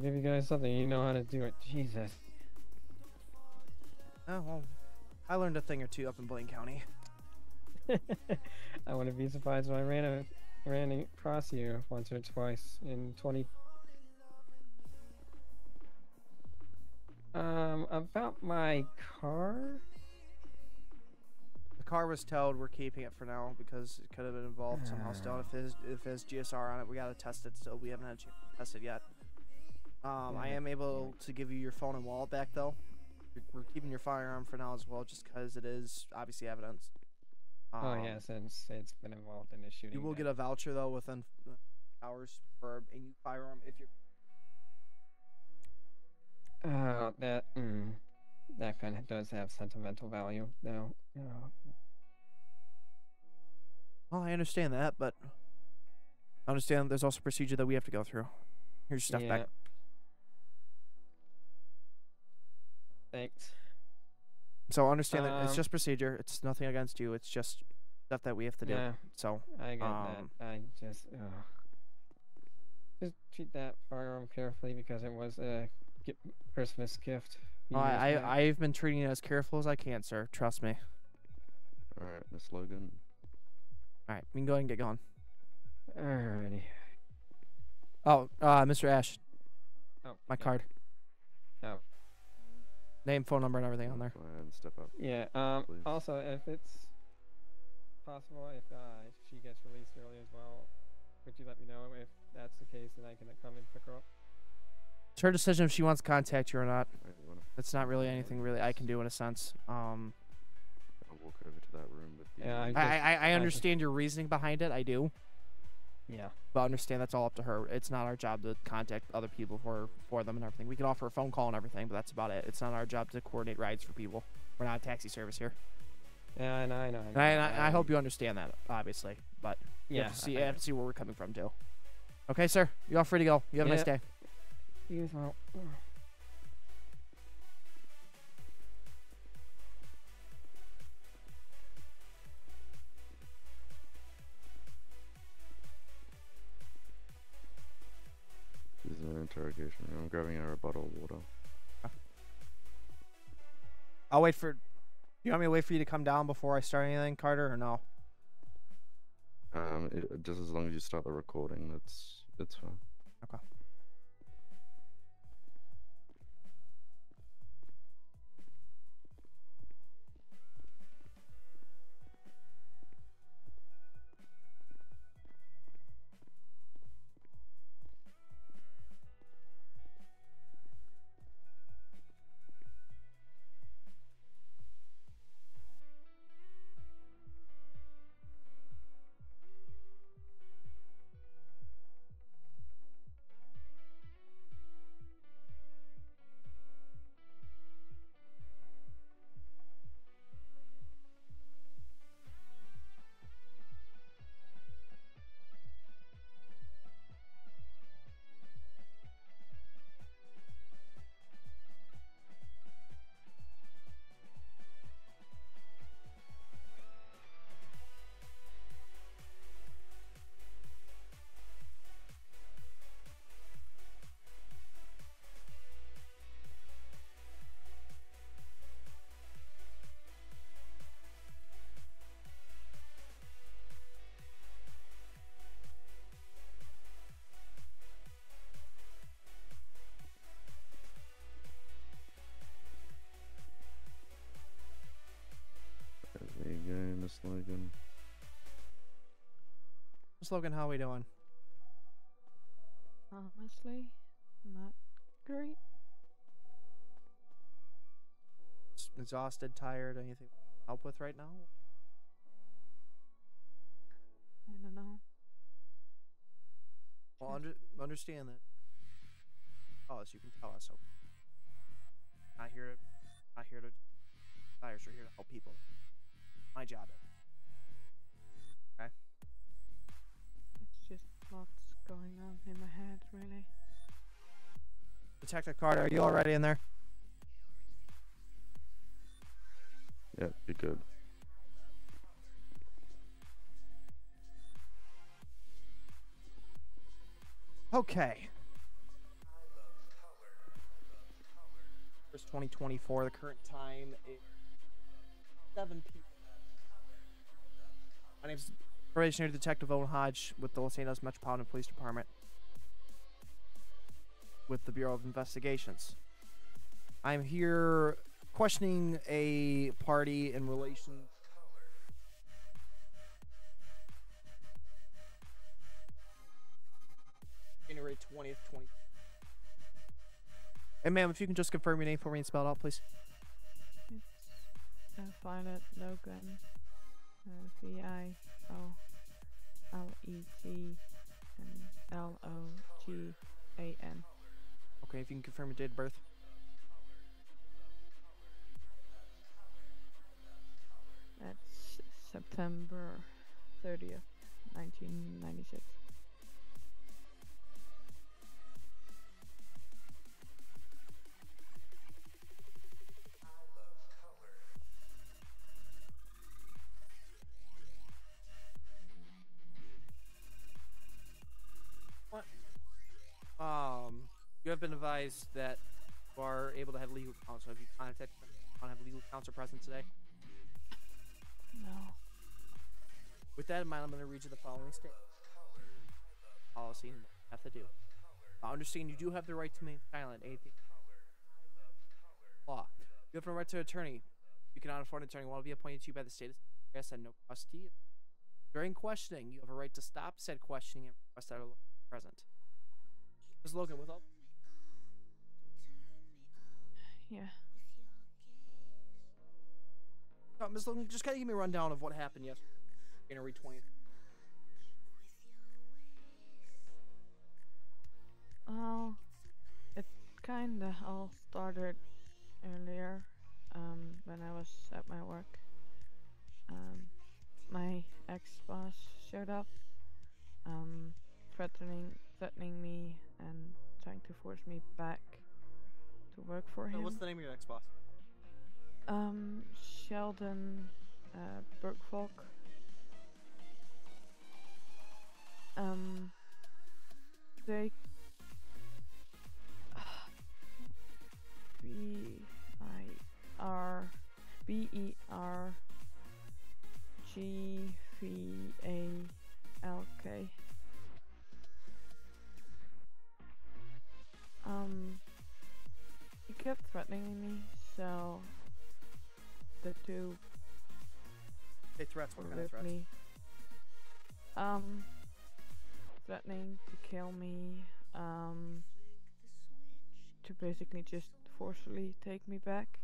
give you guys something, you know how to do it. Jesus. Oh, well, I learned a thing or two up in Blaine County. I wouldn't be surprised if I ran across you once or twice in 20. About my car? The car was towed. We're keeping it for now because it could have been involved somehow still. If it has GSR on it, we gotta test it still. We haven't had a chance to test it yet. I am able to give you your phone and wallet back though. We're keeping your firearm for now as well, just because it is obviously evidence. Oh yeah, since it's been involved in a shooting. You will get a voucher though within hours for a new firearm if you're. That kind of does have sentimental value, though. Well, I understand that, but I understand there's also a procedure that we have to go through. Here's your stuff back. Thanks. So understand that it's just procedure. It's nothing against you. It's just stuff that we have to do. Yeah, So I get that. I just treat that firearm carefully because it was a Christmas gift. I've been treating it as careful as I can, sir. Trust me. All right, Miss Logan. All right, we can go ahead and get going. Alrighty. Oh, Mr. Ash. Oh, my card. Oh. Name, phone number, and everything on there. Go ahead and step up. Yeah. please. Also, if it's possible, if she gets released early as well, would you let me know if that's the case, and I can come and pick her up? It's her decision if she wants to contact you or not. Right, you wanna It's not really anything really I can do in a sense. I'll walk over to that room with you. Yeah, I understand your reasoning behind it. I do. Yeah. But understand that's all up to her. It's not our job to contact other people for them and everything. We can offer a phone call and everything, but that's about it. It's not our job to coordinate rides for people. We're not a taxi service here. Yeah, I know. And I hope you understand that, obviously. But you have Yeah, to have to see where we're coming from too. Okay, sir. You're all free to go. You have a nice day. You as well. This is an interrogation room. I'm grabbing her a bottle of water. I'll wait for. You want me to wait for you to come down before I start anything, Carter, or no? Just as long as you start the recording, it's fine. Okay. Miss Logan. Miss Logan, how are we doing? Honestly, not great. Exhausted, tired, anything to help with right now? I don't know. Well, understand that. Tell us, you can tell us. So, not here to tires. We're here to help people. My job. Okay. It's just lots going on in my head, really. Detective Carter, are you already in there? Yeah, be good. Okay. First 2024. The current time is 7 p.m. My name is Probationary Detective Owen Hodge with the Los Angeles Metropolitan Police Department with the Bureau of Investigations. I'm here questioning a party in relation January 20th, 20. Hey, ma'am, if you can just confirm your name for me and spell it out, please. It's Violet Logan. V-I-O-L-E-T and L-O-G-A-N. Okay, if you can confirm your date of birth. That's September 30th, 1996. What? You have been advised that you are able to have legal counsel. Have you contacted them? Want to have legal counsel present today? No. With that in mind, I'm going to read you the following statement. Policy and what you have to do. I understand you do have the right to remain silent. Anything. Law. You have no right to an attorney. You cannot afford an attorney. One will be appointed to you by the state of yes and no cost to you. During questioning, you have a right to stop said questioning and request that are present. Ms. Logan, with all. Yeah. Ms. Logan, just kind of give me a rundown of what happened yesterday, January 20th. Well, it kinda all started earlier, when I was at my work. My ex-boss showed up, threatening me and trying to force me back to work for him. What's the name of your ex-boss? Sheldon, Burkfolk. They Bergvalk. He kept threatening me, so the two Hey, threats. What kind of with threats? me. Threatening to kill me, to basically just forcefully take me back.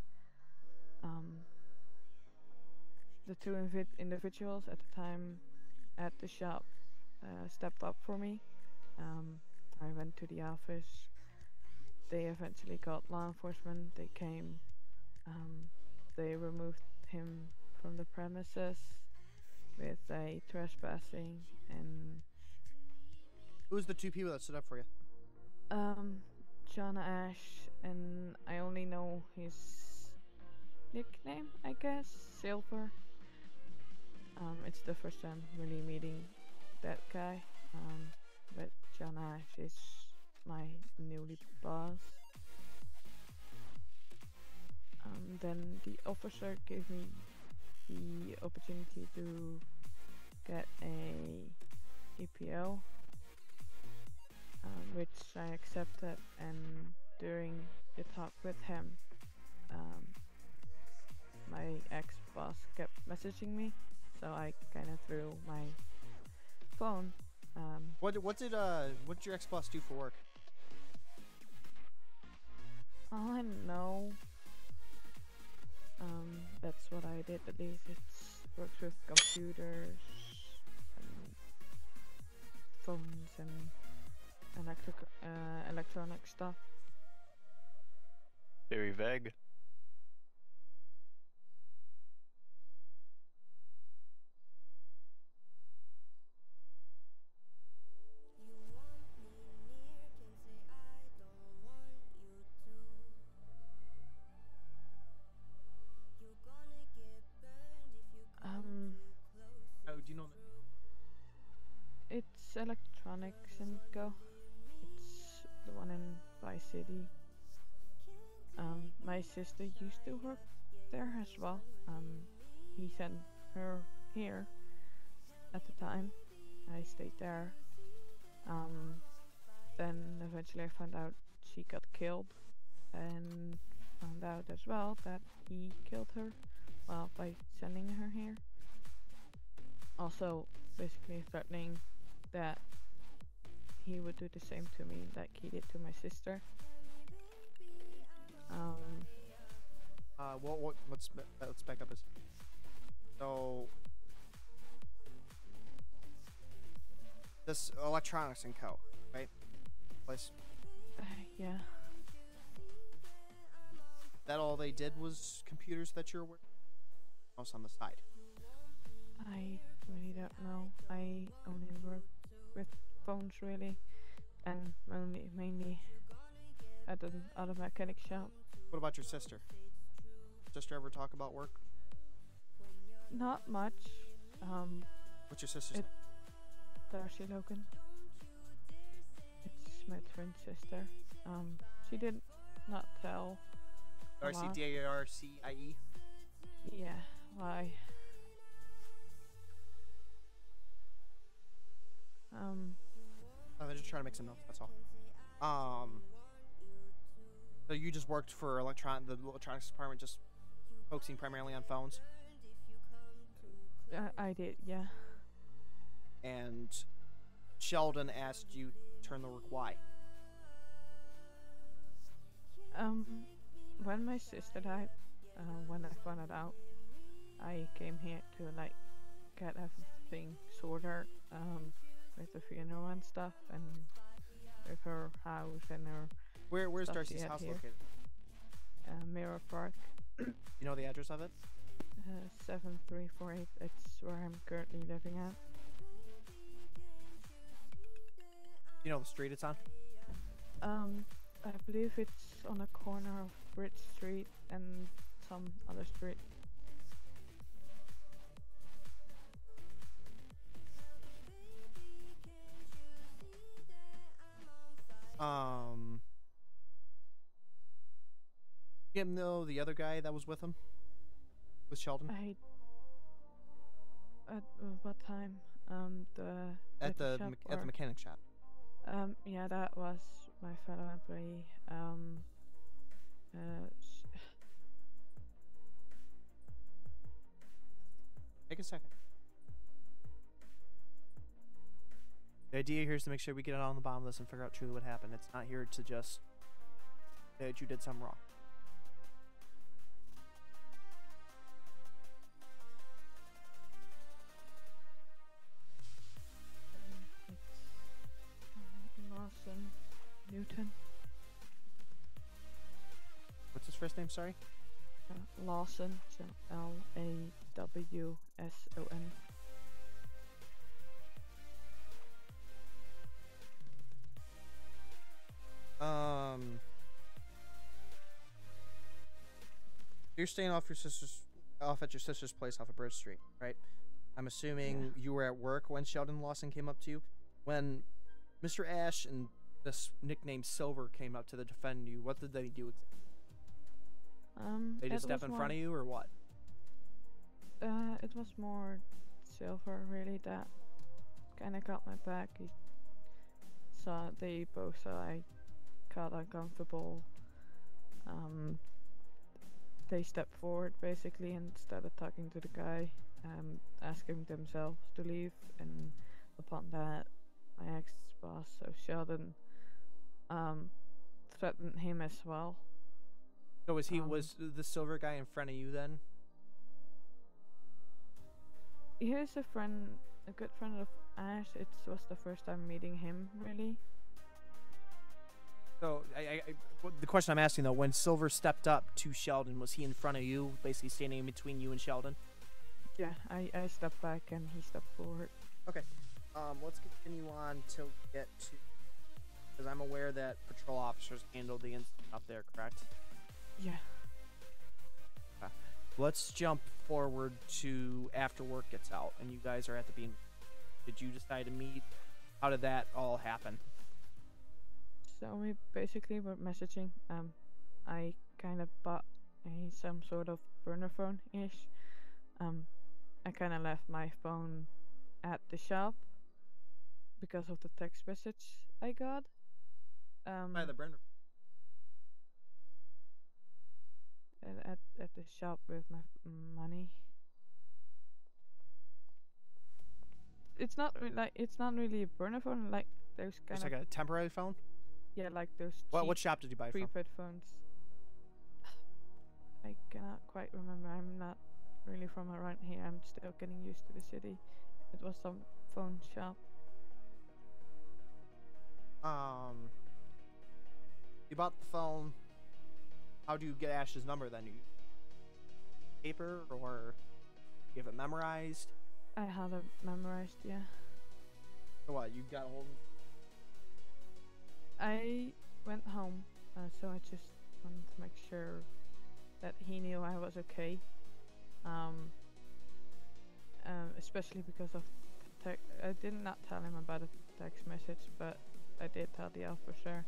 The two individuals at the time at the shop stepped up for me. I went to the office. They eventually got law enforcement. They came. They removed him from the premises with a trespassing and. Who's the two people that stood up for you? John Ash, and I only know his nickname, I guess, Silver. It's the first time really meeting that guy. But John Ash is my newly boss. Then the officer gave me the opportunity to get a EPO, which I accepted, and during the talk with him, my ex-boss kept messaging me so I kind of threw my phone. What did your ex-boss do for work? All I know, that's what I did. At least it's works with computers, and phones, and electronic stuff. Very vague. Oh, do you know that? It's electronics and go. It's the one in Vice City. My sister used to work there as well. He sent her here at the time. I stayed there. Then eventually I found out she got killed, and found out as well that he killed her, well, by sending her here. Also, basically threatening that he would do the same to me like he did to my sister. Let's back up. So this electronics and co, right? Place. Yeah. That all they did was computers that you're working? Else on the side. I really don't know. I only work with phones really, and mainly at an auto mechanic shop. What about your sister? Sister ever talk about work? Not much. What's your sister's name? Darcy Logan. It's my twin sister. She did not tell. Darcy, D-A-R-C-I-E? Yeah, why? I'm just trying to make some notes, that's all. So you just worked for the electronics department, just focusing primarily on phones? I did, yeah. And Sheldon asked you to turn the work, why? When my sister died, when I found it out, I came here to like get everything sorted, with the funeral and stuff, and with her house and her. Where's stuff Darcy's house here. located? Mirror Park. You know the address of it? 7348. It's where I'm currently living at. You know the street it's on? I believe it's on a corner of Bridge Street and some other street. You know the other guy that was with him? With Sheldon? At what time? At the mechanic shop. Yeah, that was my fellow employee. Take a second. The idea here is to make sure we get it on the bottom of this and figure out truly what happened. It's not here to just say that you did something wrong. It's Lawson Newton. What's his first name, sorry? Lawson, so Lawson. You're staying off at your sister's place off of Bridge Street, right? I'm assuming you were at work when Sheldon Lawson came up to you. When Mr. Ash and this nickname Silver came up to defend you, what did they do exactly? They just step in front of you, or what? It was more Silver, really, that kind of got my back. They both saw I got uncomfortable. They stepped forward basically and started talking to the guy, asking themselves to leave, and upon that, my ex-boss, so Sheldon, threatened him as well. So was the silver guy in front of you then? Here's a good friend of Ash. It was the first time meeting him, really. So the question I'm asking though, when Silver stepped up to Sheldon, was he in front of you, basically standing in between you and Sheldon? Yeah, I stepped back and he stepped forward. Okay. Let's continue on till we get to, because I'm aware that patrol officers handled the incident up there, correct? Yeah. Okay. Let's jump forward to after work gets out and you guys are at the beam. Did you decide to meet? How did that all happen? So we basically were messaging. I kind of bought some sort of burner phone-ish. I kind of left my phone at the shop because of the text message I got. By the burner. At the shop with my money. It's not really a burner phone. Like there's kind Just of like a temporary phone. Yeah, like those. What shop did you buy it from? Prepaid phones. I cannot quite remember. I'm not really from around here. I'm still getting used to the city. It was some phone shop. You bought the phone. How do you get Ash's number then? You paper or you have it memorized? I had it memorized, yeah. So what? You got a hold of it? I went home, so I just wanted to make sure that he knew I was okay. Especially because of the I did not tell him about the text message, but I did tell the officer.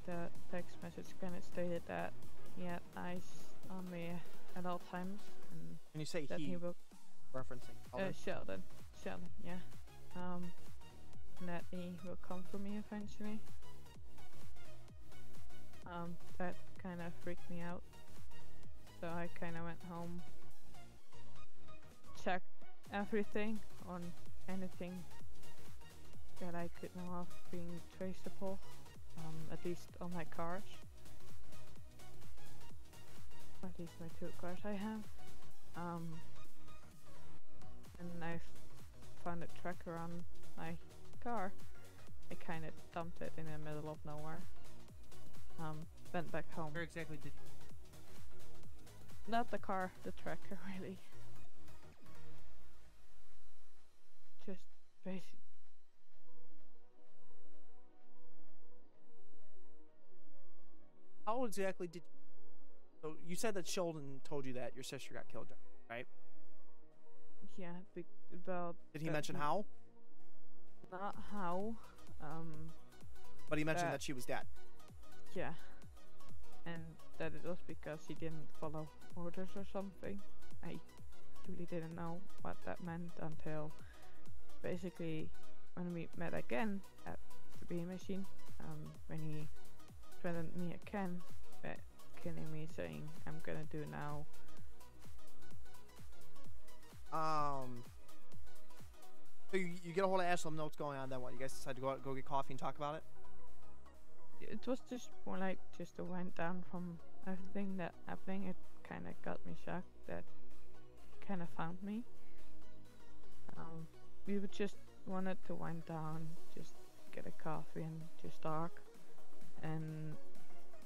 The text message kind of stated that he had eyes on me at all times, and you say that he will referencing Sheldon, yeah. And that he will come for me eventually. That kind of freaked me out. So I kind of went home, checked everything on anything that I could know of being traceable, at least on my cars. Or at least my 2 cars I have. And I found a tracker on my car. I kind of dumped it in the middle of nowhere. Went back home. Where exactly did you? Not the car, the tracker, really. Just basic. How exactly did? So you said that Sheldon told you that your sister got killed, right? Yeah, about. Did he mention how? Not how. But he mentioned that she was dead. Yeah. And that it was because he didn't follow orders or something. I really didn't know what that meant until basically when we met again at the beam machine. When he threatened me again, killing me, saying I'm gonna do now. So you get a hold of Ash, let him know what's going on. Then what? You guys decide to go out, go get coffee and talk about it? It was just more like just a wind down from everything that happening. It kind of got me shocked that he kind of found me. We would just wanted to wind down, just get a coffee and just talk. And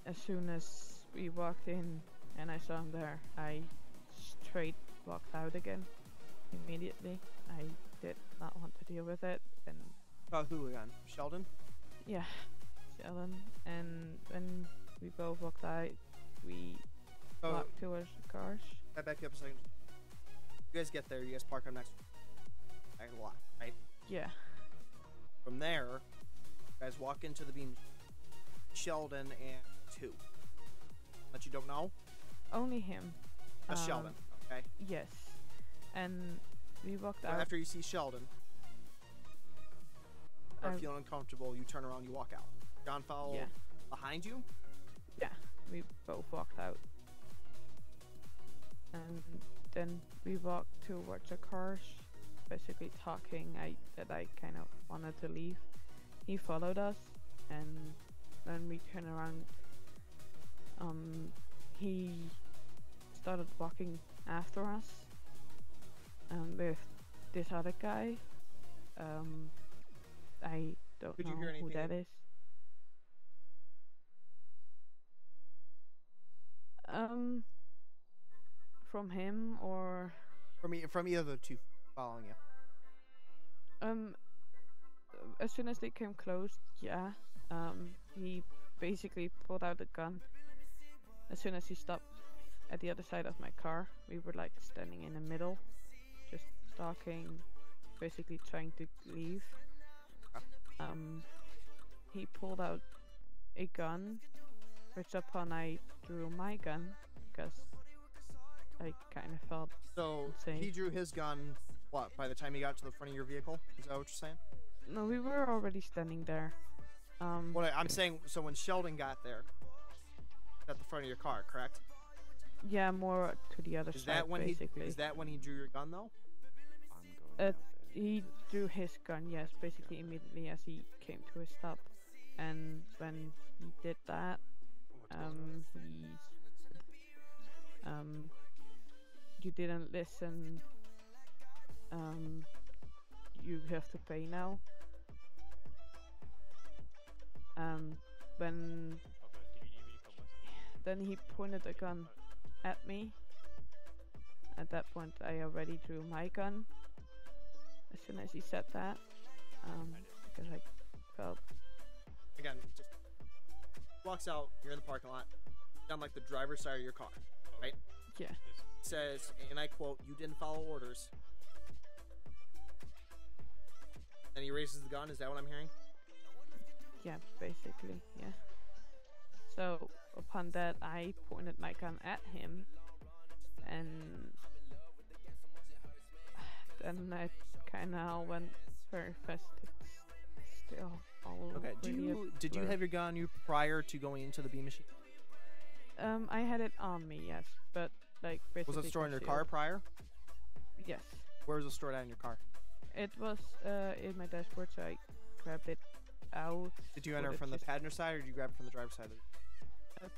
as soon as we walked in and I saw him there, I straight walked out again immediately. I did not want to deal with it. And who again? Sheldon? Yeah, Sheldon. And when we both walked out, we walked towards the cars. I back you up a second. You guys get there, you guys park up next back of the lot, right? Yeah. From there, you guys walk into the beam. Sheldon and 2. That you don't know? Only him. Just Sheldon, okay? Yes. And we walked So out. after you see Sheldon, are feeling uncomfortable, you turn around, you walk out. John followed behind you? Yeah, we both walked out. And then we walked towards the cars, basically talking that I kind of wanted to leave. He followed us, and when we turned around, he started walking after us with this other guy. I don't Did you know hear who anything? that is. From him or From either of the two following you. as soon as they came close, yeah. He basically pulled out a gun. As soon as he stopped at the other side of my car, we were like standing in the middle, just talking, basically trying to leave. He pulled out a gun, which upon I drew my gun, because I kind of felt So unsafe. he drew his gun. What? By the time he got to the front of your vehicle, is that what you're saying? No, we were already standing there. What I'm saying. So when Sheldon got there, at the front of your car, correct? Yeah, more to the other Is side, that when basically. Is that when he drew your gun though? He drew his gun, yes, basically immediately as he came to a stop. And when he did that, you didn't listen, you have to pay now. Then he pointed a gun at me. At that point I already drew my gun as soon as he said that, because I felt... Again, just walks out. You're in the parking lot, down like the driver's side of your car, right? Yeah. Says, and I quote, "You didn't follow orders." And he raises the gun. Is that what I'm hearing? Yeah, basically, yeah. So upon that, I pointed my gun at him, and then I kind of went very fast. It's still all Okay. Did you have your gun on you prior to going into the B machine? I had it on me, yes, but like basically. Was it stored in your car concealed. prior? Yes. Where was it stored at in your car? It was in my dashboard, so I grabbed it out. Did you put enter it from the just- passenger side, or did you grab it from the driver's side?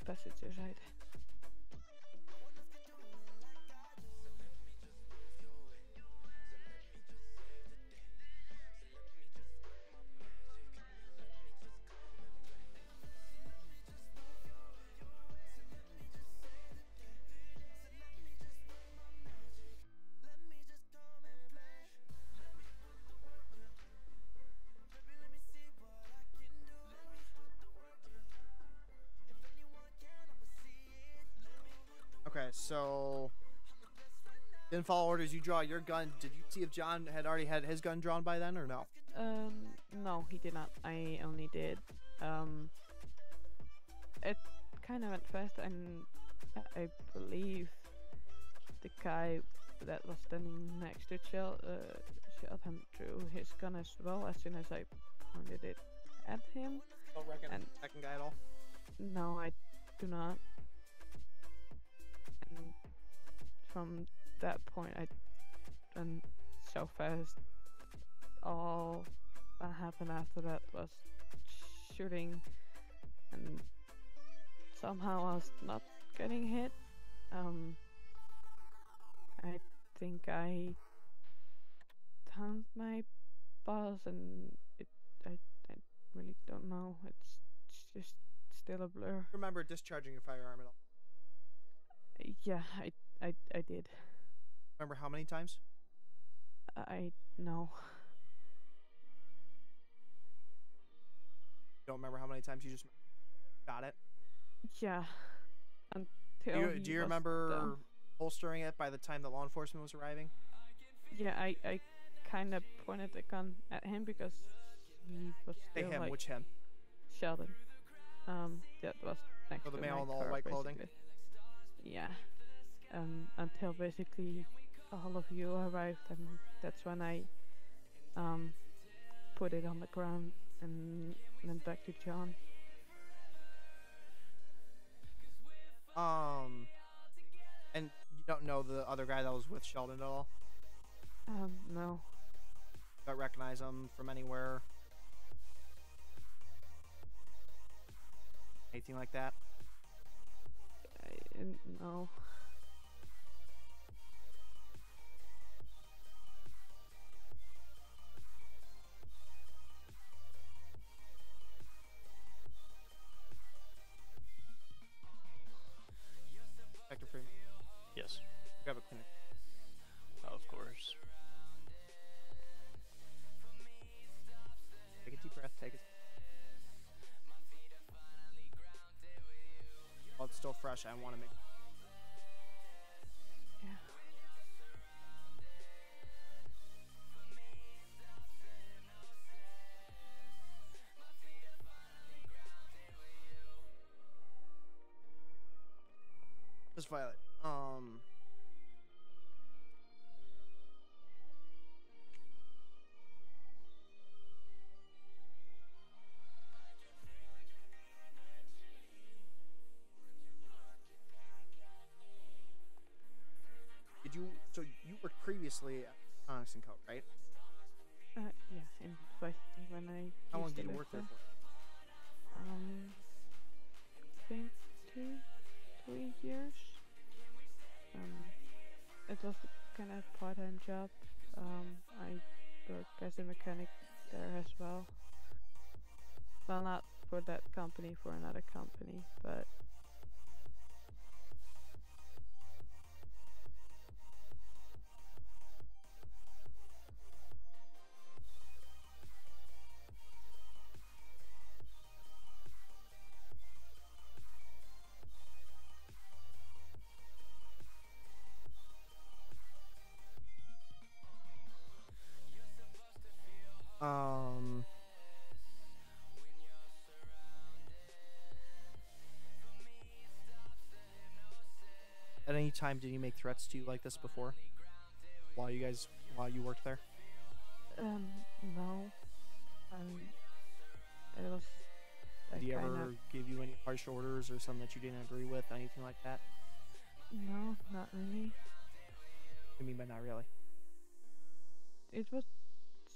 passenger side. Okay, so didn't follow orders. You draw your gun. Did you see if John had already had his gun drawn by then, or no? No, he did not. I only did. It kind of went fast, and I believe the guy that was standing next to Sheldon drew his gun as well as soon as I pointed it at him. Don't reckon the second guy at all? No, I do not. And from that point, I went so fast. All that happened after that was shooting, and somehow I was not getting hit. I think I turned my boss, and I really don't know. It's just still a blur. Remember discharging your firearm at all? Yeah, I did. Remember how many times? I know. Don't remember how many times you just got it? Yeah. Until Do you remember done. holstering it by the time the law enforcement was arriving? Yeah, I kind of pointed the gun at him because he was Hey, still him. like Which him? Sheldon. That was next Oh, the to male my in the all car, white clothing? basically. Yeah. Until basically all of you arrived, and that's when I put it on the ground and went back to John. And You don't know the other guy that was with Sheldon at all? No. Don't recognize him from anywhere? Anything like that? No. Detective Freeman. Yes. Grab a clinic. Of course. Take a deep breath. Take it. While it's still fresh, I want to make. Yeah. Just Violet. Did you? So you worked previously at Onyx & Co., right? Yeah, in Feisty when I How long used did to you live work there there. for? I think 3 years. It was kind of part-time job. I worked as a mechanic there as well. Well, not for that company, for another company, but At any time, did he make threats to you like this before? While you worked there? no. It was Did he kind ever of give you any harsh orders or something that you didn't agree with? Anything like that? no, not really. What do you mean by not really? It was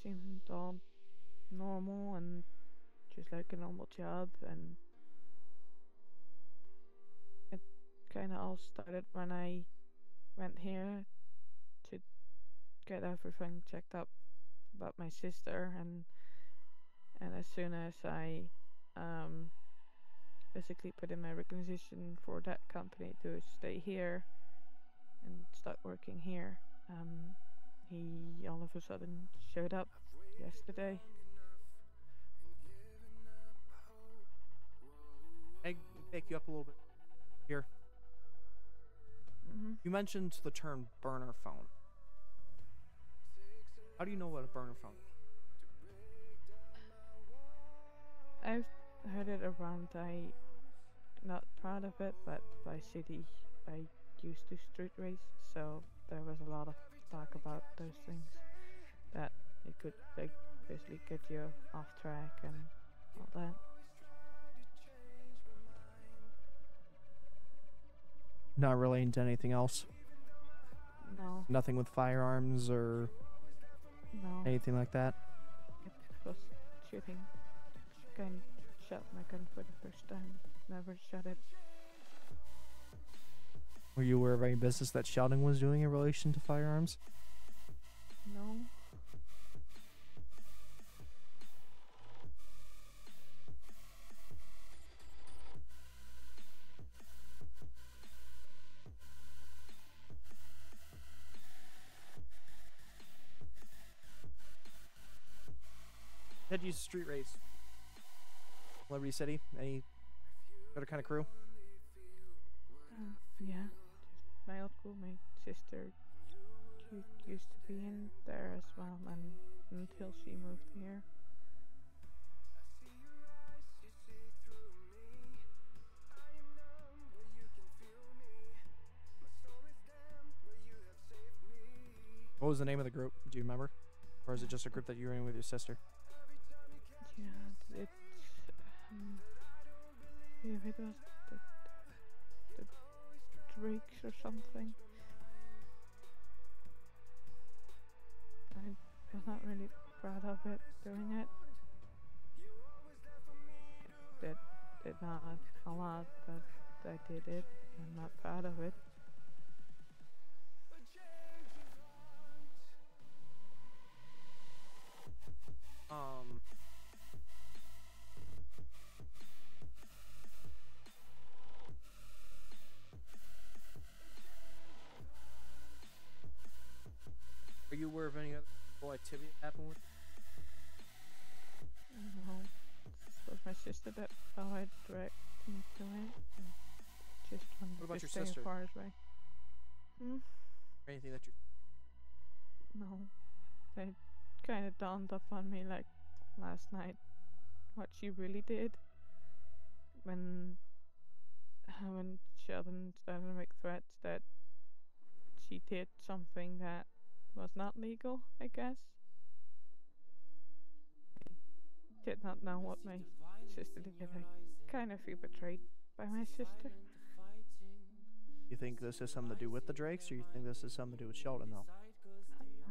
seemed all normal and just like a normal job, and it kind of all started when I went here to get everything checked up about my sister, and as soon as I basically put in my requisition for that company to stay here and start working here, he all of a sudden showed up yesterday. I take you up a little bit here. You mentioned the term burner phone. How do you know what a burner phone is? I've heard it around. I not proud of it, but by city I used to street race, so there was a lot of talk about those things, that it could like basically get you off track and all that. Not relating to anything else? No. Nothing with firearms or No. anything like that? It was shooting. Gun shot my gun for the first time. Never shot it. Were you aware of any business that Sheldon was doing in relation to firearms? No. Had you street race? Liberty City? Any other kind of crew? Yeah. Just my old crew, my sister, she used to be in there as well, and until she moved here. What was the name of the group? Do you remember? Or is it just a group that you were in with your sister? Yeah, it's if it was the Drakes or something. not really proud of it, doing it. Did not a lot, but I did it. I'm not proud of it. Are you aware of any other activity that happened with? No, it was my sister that saw it, directed me to it. And just wanted What about to your stay sister? far away. Anything that you? No, it kind of dawned up on me like last night what she really did when Sheldon started to make threats that she did something that was not legal, I guess. I did not know what my sister did. I kind of feel betrayed by my sister. You think this has something to do with the Drakes, or you think this has something to do with Sheldon, though?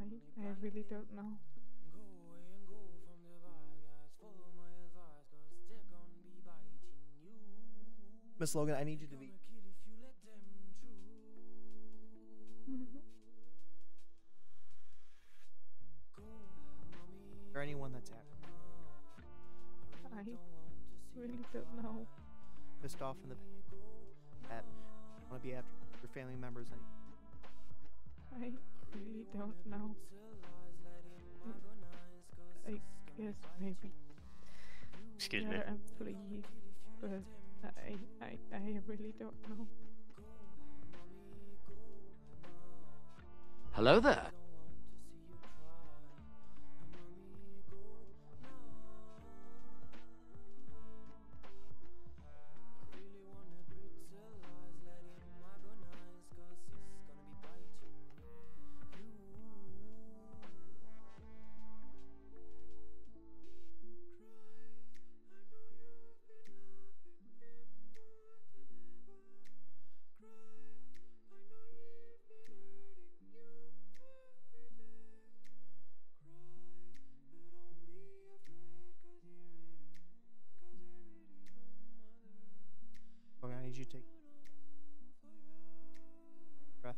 I really don't know. Miss Logan, I need you to be. Or anyone that's at I really don't know. pissed off in the at want to be after your family members. I really don't know. I guess maybe. Excuse me. Your employee, but I really don't know. Hello there. Okay, I need you to take breath.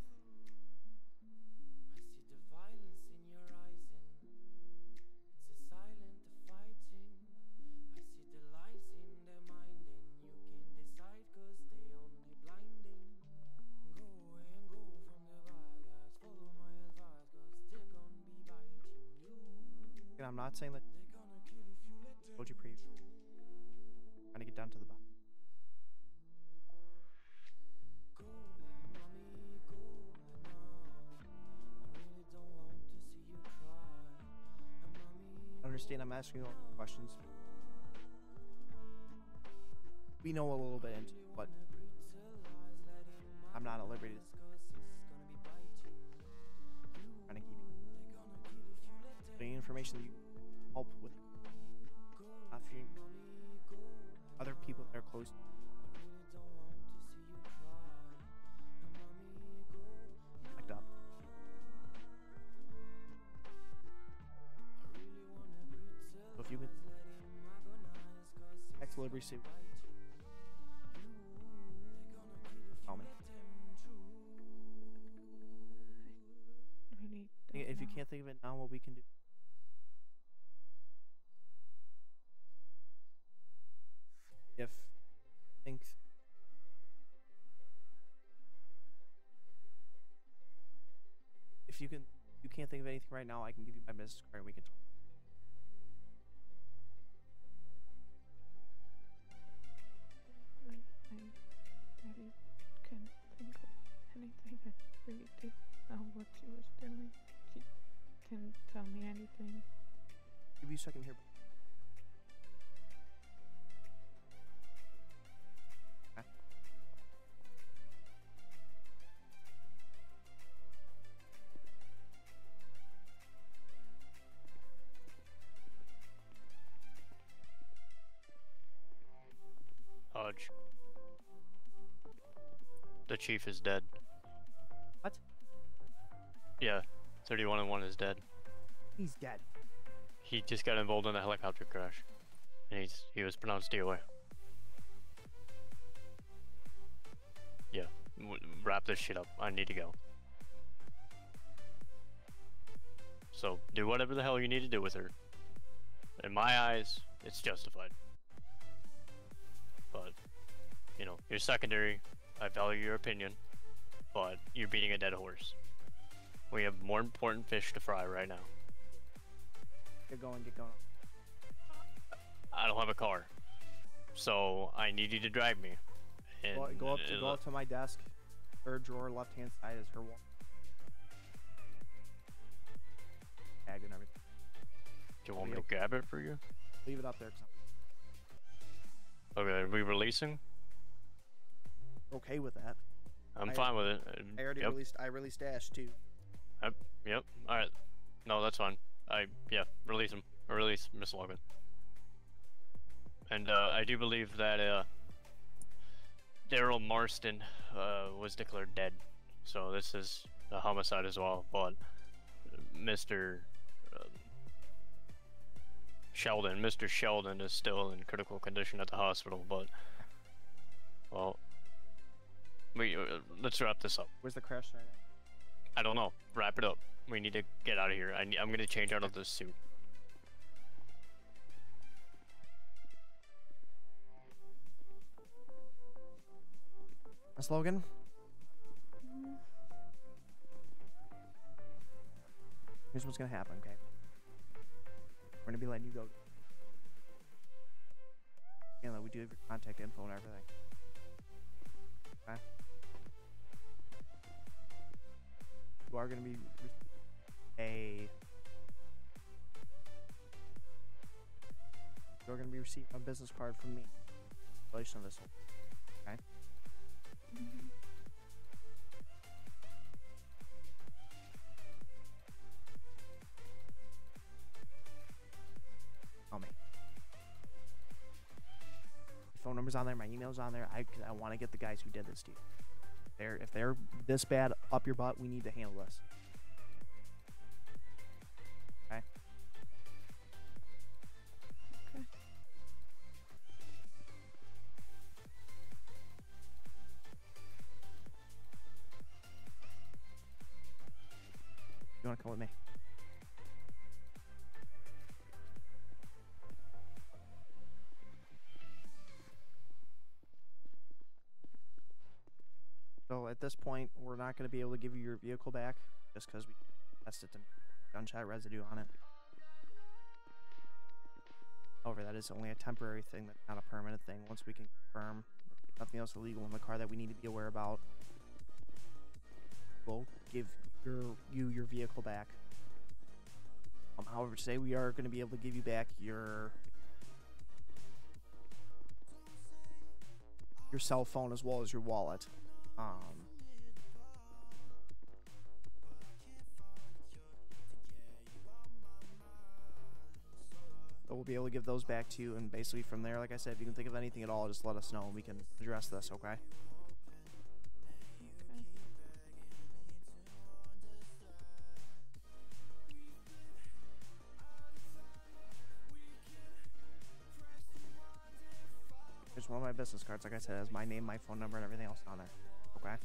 And I'm not saying that. I told you previously. Trying to get down to the bottom. Understand I'm asking you all the questions. We know a little bit into it, but I'm not at liberty to trying to keep any information that you help with. Not for you. Other people that are close. Like up. So if you could text Liberty, call me. Really If you know. can't think of it now, what we can do. If think if you can't think of anything right now, I can give you my business card and we can talk. I really can't think of anything. I really did know what she was doing. She didn't tell me anything. Give you a second here. Okay. Hodge. The chief is dead. What? Yeah, 31-1 is dead. He's dead. He just got involved in a helicopter crash, and he was pronounced DOA. Yeah, wrap this shit up. I need to go. So do whatever the hell you need to do with her. In my eyes, it's justified. But, you know, you're secondary. I value your opinion, but you're beating a dead horse. We have more important fish to fry right now. Get going, get going. I don't have a car, so I need you to drive me. And Go up to my desk. Third drawer, left-hand side is her wall. Tag and everything. Do you want me to grab it for you? Leave it up there. Okay, are we releasing? Okay with that. I'm fine with it. I already released Ash too. Yep. All right. No, that's fine. Yeah, release him. Or release Miss Logan. And I do believe that Daryl Marston was declared dead. So this is a homicide as well. But Mr. Sheldon is still in critical condition at the hospital. But well, let's wrap this up. Where's the crash site at? I don't know. Wrap it up. We need to get out of here. I'm gonna change out of this suit. Miss Logan? Here's what's gonna happen, okay? We're gonna be letting you go. You know, we do have your contact info and everything. Okay? You are gonna be you're gonna be receiving a business card from me in relation to this one. Okay? Call me. My phone number's on there, my email's on there. I want to get the guys who did this to you. If they're this bad up your butt, we need to handle this. Okay? Okay. You want to come with me? So at this point, we're not going to be able to give you your vehicle back just because we tested the gunshot residue on it. However, that is only a temporary thing, that's not a permanent thing. Once we can confirm that nothing else illegal in the car that we need to be aware about, we'll give you your vehicle back. However, today we are going to be able to give you back your cell phone as well as your wallet. So we'll be able to give those back to you, and basically from there, like I said, if you can think of anything at all, just let us know and we can address this, okay? Here's one of my business cards, like I said, it has my name, my phone number, and everything else on there, okay?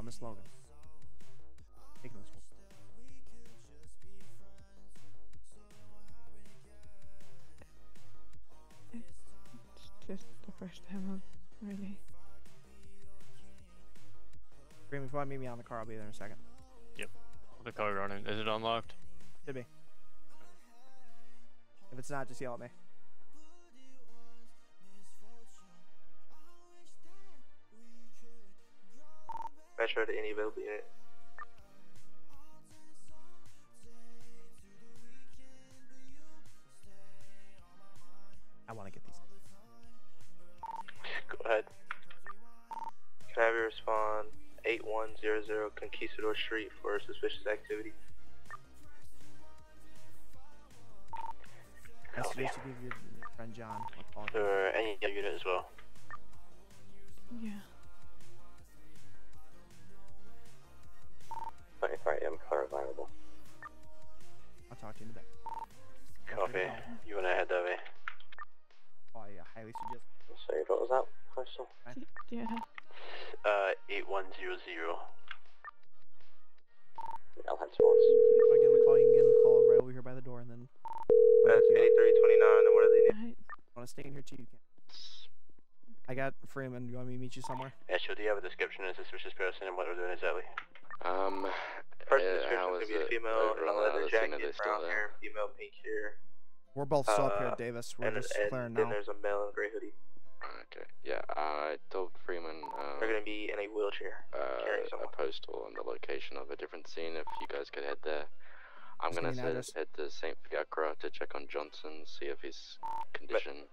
Miss Logan. Taking this one. It's just the first time, really. Graham, if you want to meet me on the car, I'll be there in a second. Yep. The car running. Is it unlocked? Should be. If it's not, just yell at me. Metro to any available unit. I want to get these. Go ahead. Can I have you respond 8100 Conquistador Street for suspicious activity? I Copy. suggest you give your friend John a call. For any other unit as well. Yeah. 24 AM car available. I'll talk to you in a bit. Copy. You wanna head that way? Oh, I highly suggest. Sorry, what was that? Postal? Yeah. 8100. I'll head towards. If I give him a call, you can give him a call right over here by the door, and then. That's 8329, and what do they need? Right. Want to stay in here too? You can. I got Freeman. You want me to meet you somewhere? Yeah, sure. Do you have a description of a suspicious person and what they're doing exactly? First description how is is going to be a it female over in a on the leather other scene? Are jacket, they still brown there? hair, female pink hair. We're both still up here, Davis. We're just clearing then now. there's a male in a gray hoodie. Okay. Yeah, I told Freeman They're going to be in a wheelchair, carrying a someone. postal on the location of a different scene. If you guys could head there, I'm Just give gonna me an address. head to St. Fiacre to check on Johnson, see if his condition.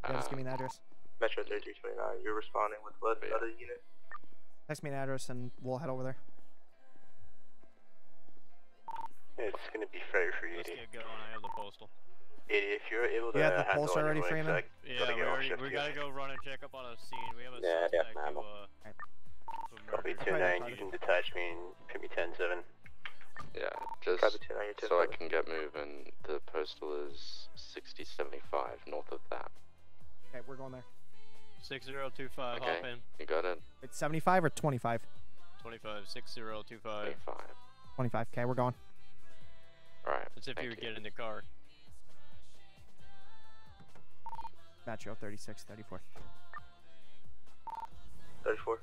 Yeah, just give me an address. Metro 3329, you're responding with what Yeah. other unit? Text me an address, and we'll head over there. It's going to be fair for you, Let's get going. I have the postal. If you're able to You have the handle pulse already, anyone, Freeman? Yeah, we gotta go run and check up on a scene. We have a Yeah, suspect yeah, who, Copy murdered. 29, you can detach me and put me 10-7. Yeah, just Copy 29, you're so I 10-7. can get moving. The postal is 6075 north of that. Okay, we're going there. 6025, Okay, hop in. you got it. It's 75 or 25? 25, 6025. 25. Okay, we're going. Alright. That's if you would get in the car. Metro 36, 34. 34.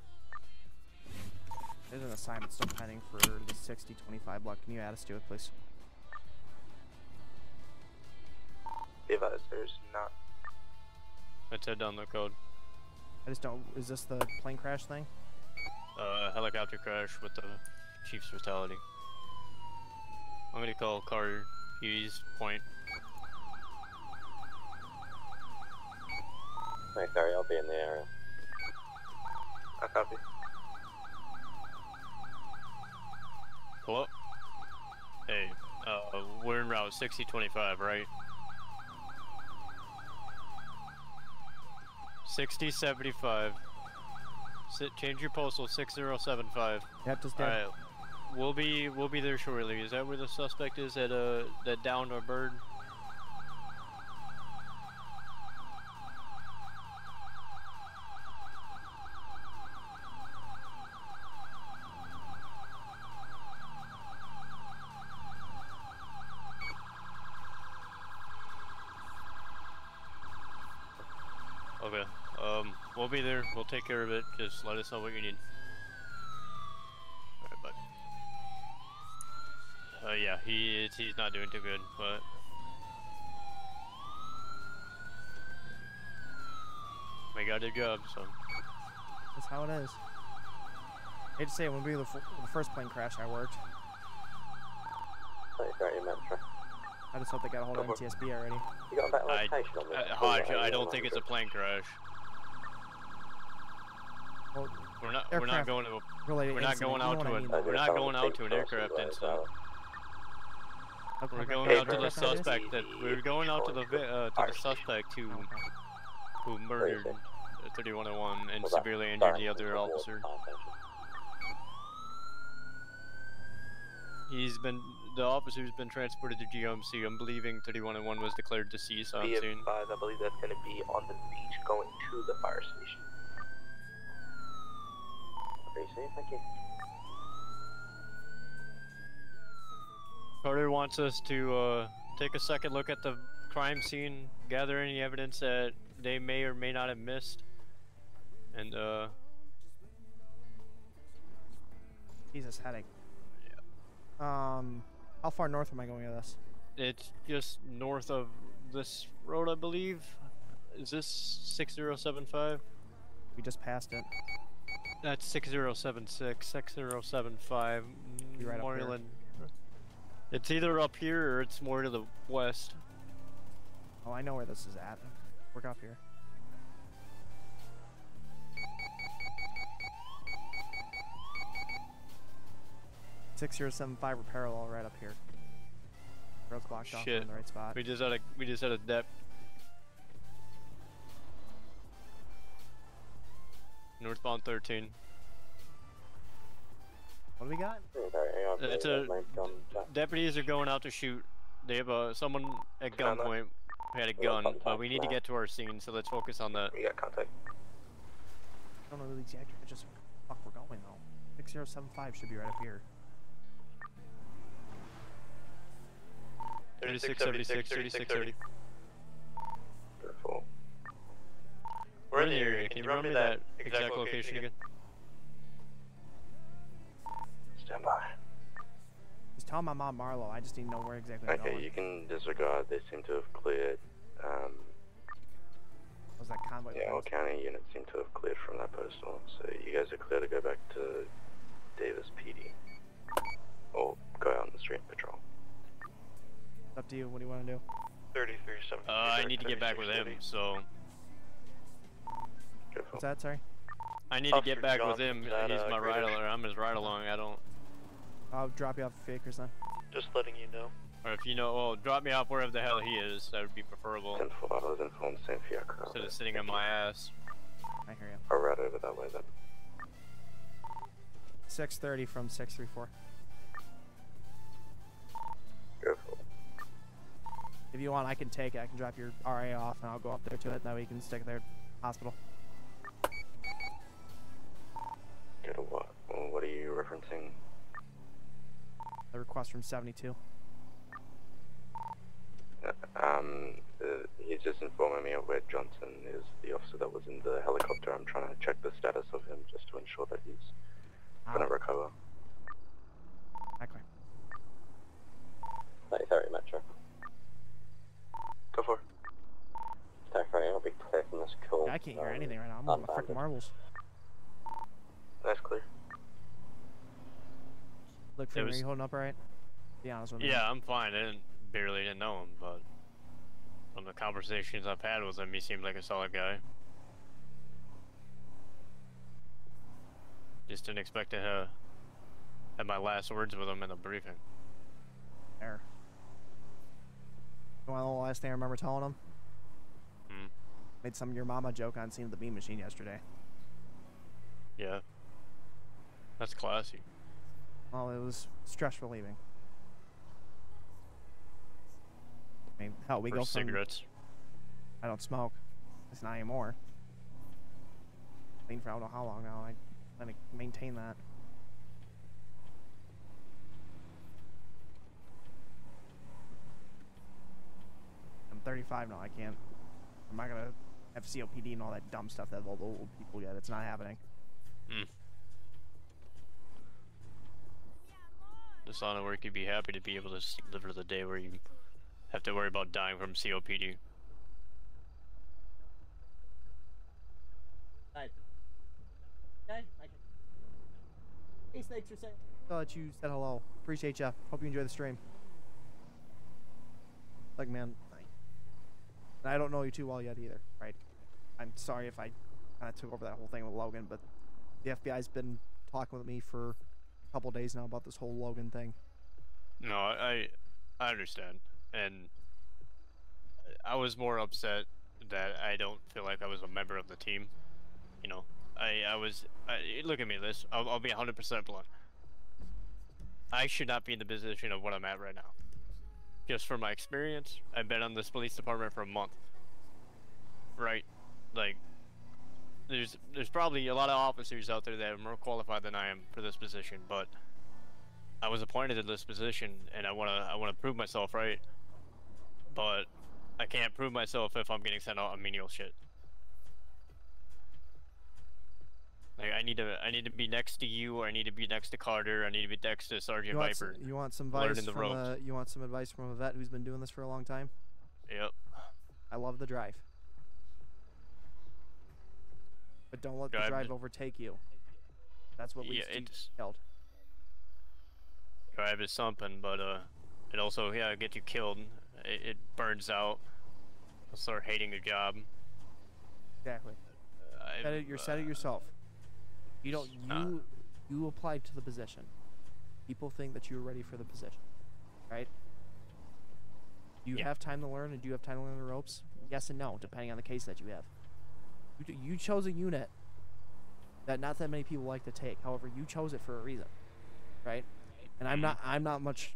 There's an assignment still pending for the 6025 block. Can you add us to it, please? Be advised, there's not. Let's head down the code. I just don't. Is this the plane crash thing? Helicopter crash with the chief's fatality. I'm gonna call car Ease Point. Hey, sorry, I'll be in the area. I copy. Hello? Hey, we're en route 6025, right? 6075. Change your postal 6075. Yep, just did. Alright. We'll be there shortly. Is that where the suspect is at that downed a bird? Okay. We'll be there. We'll take care of it. Just let us know what you need. Alright, bud. Yeah, he's not doing too good, but we got a job, so. That's how it is. Hate to say it wouldn't be the first plane crash I worked. I just hope they got a hold of NTSB already. You got a better location on this? Hodge, I don't think it's a plane crash. Well, We're not aircraft going to related we're not incident, going you know out what to I it. mean. We're not going out to an aircraft incident. We're going out to the suspect that we're going out to the suspect who murdered 3101 and severely injured the other officer. The officer's been transported to GMC. I'm believing 3101 was declared deceased on Be scene. advised, I believe that's going to be on the beach going to the fire station. Very safe, thank you. Carter wants us to take a second look at the crime scene, gather any evidence that they may or may not have missed, and Jesus, headache. How far north am I going with this? it's just north of this road, I believe. Is this 6075? We just passed it. That's 6076, 6075. Be right up here. Moreland. It's either up here or it's more to the west. Oh, I know where this is at. We're up here. Six 6075 or parallel right up here. Road's blocked off. We're Shit. in the right spot. We just had a dep. Northbound 13. What do we got? It's deputies are going out to shoot. They have someone at gunpoint who had a gun, but we need to get to our scene, so let's focus on that. We got contact. I don't know the exact address of where the fuck we're going though. 6075 should be right up here. 3676, 3630. Careful. We're in the area. Can you run me that exact location again? Stand by. Just tell my mom Marlo. I just need to know where exactly I'm Okay, going. you can disregard. They seem to have cleared. Was that convoy? Yeah, all county units seem to have cleared from that postal. So you guys are clear to go back to Davis PD. Or go out on the street and patrol. It's up to you. What do you want to do? 33-7. I need to get back with him, so... What's that? Sorry? I need to get back with him. He's my ride-along. I'm his ride-along. I don't... I'll drop you off at Fakers then. Just letting you know. Or if you know, well, drop me off wherever the hell he is. That would be preferable. 10-4, I was informed St. Fiacre. Instead of sitting on my ass. I hear you. I'll ride over that way then. 630 from 634. Careful. If you want, I can take it. I can drop your RA off and I'll go up there to it. That way you can stick it there at the hospital. Go to what? Well, what are you referencing? The request from 72. He's just informing me of where Johnson is, the officer that was in the helicopter. I'm trying to check the status of him just to ensure that he's gonna recover. Okay. 30 Metro. Go for it. 30, I'll be clear from this call. Yeah, I can't hear anything right now. I'm on my freaking marbles. That's clear. Look, Freeman, are you holding up all right? Be honest with me. Yeah, I'm fine. I barely didn't know him, but from the conversations I've had with him, he seemed like a solid guy. Just didn't expect to have my last words with him in the briefing. There. You want the last thing I remember telling him? Hmm. Made some of your mama joke on seeing the beam machine yesterday. Yeah. That's classy. Well, it was stress relieving. I mean, hell, we For go from... cigarettes. I don't smoke. It's not anymore. Clean for I don't know how long now. I let me maintain that. I'm 35 now. I can't. I'm not gonna have COPD and all that dumb stuff that all the old people get. It's not happening. Hmm. Just on work, you'd be happy to be able to live for the day where you have to worry about dying from COPD. Hey, Snakes, you're saying. I'll let you said hello. Appreciate ya. Hope you enjoy the stream. Like, man, I don't know you too well yet either, right? I'm sorry if I kind of took over that whole thing with Logan, but the FBI's been talking with me for a couple days now about this whole Logan thing. No, I understand, and I was more upset that I don't feel like I was a member of the team. You know, look at me, Liz. I'll be 100% blunt. I should not be in the position of what I'm at right now. Just from my experience, I've been on this police department for a month. Right? Like, there's probably a lot of officers out there that are more qualified than I am for this position, but I was appointed to this position, and I wanna prove myself, right? But I can't prove myself if I'm getting sent out on menial shit. Like, I need to be next to you, or I need to be next to Carter, I need to be next to Sergeant Viper. You want some advice from you want some advice from a vet who's been doing this for a long time? Yep. I love the drive. But don't let the drive overtake you. That's what leads to killed. Drive is something, but it also get you killed. It burns out. You'll start hating your job. Exactly. You said it yourself. You don't. You applied to the position. People think that you're ready for the position, right? Do you have time to learn, and do you have time to learn the ropes? Yes and no, depending on the case that you have. You chose a unit that not that many people like to take. However, you chose it for a reason, right? And I'm not much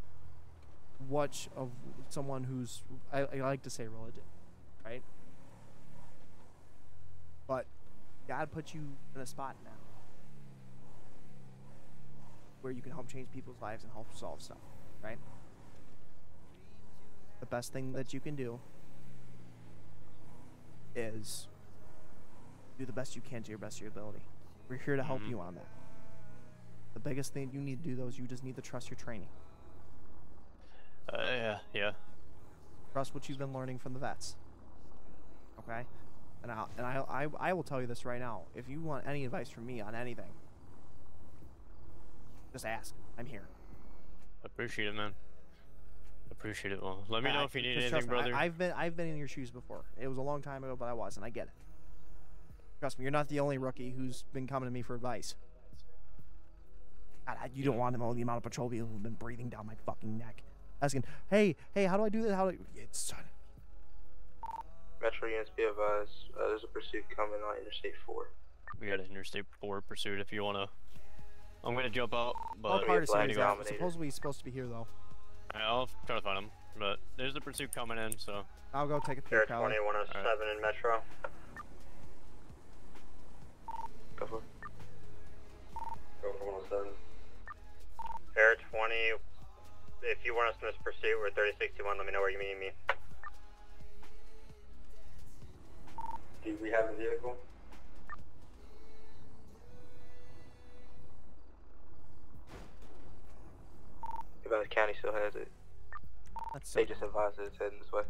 of someone who's I like to say religion, right? But God put you in a spot now where you can help change people's lives and help solve stuff, right? The best thing that you can do is do the best you can to your best of your ability. We're here to help you on that. The biggest thing you need to do, though, is you just need to trust your training. Yeah. Trust what you've been learning from the vets. Okay? And I will tell you this right now. If you want any advice from me on anything, just ask. I'm here. Appreciate it, man. Appreciate it. Well, let me know if you need anything, brother. I've been in your shoes before. It was a long time ago, but I wasn't. I get it. Trust me, you're not the only rookie who's been coming to me for advice. God, you don't want to know the amount of patrol vehicles who've been breathing down my fucking neck, asking, "Hey, how do I do this? How do it's?" Metro units be advised. There's a pursuit coming on Interstate 4. We got an Interstate 4 pursuit if you wanna. I'm gonna jump out, but All part of series out. Supposedly he's supposed to be here though. I'll try to find him, but there's the pursuit coming in, so. I'll go take a peek. Air 2107 in Metro. Go for 107. Air 20, if you want us in this pursuit, we're 3061, let me know where you meet me. Do we have a vehicle? Nevada County still has it. They just advised that it's heading this way.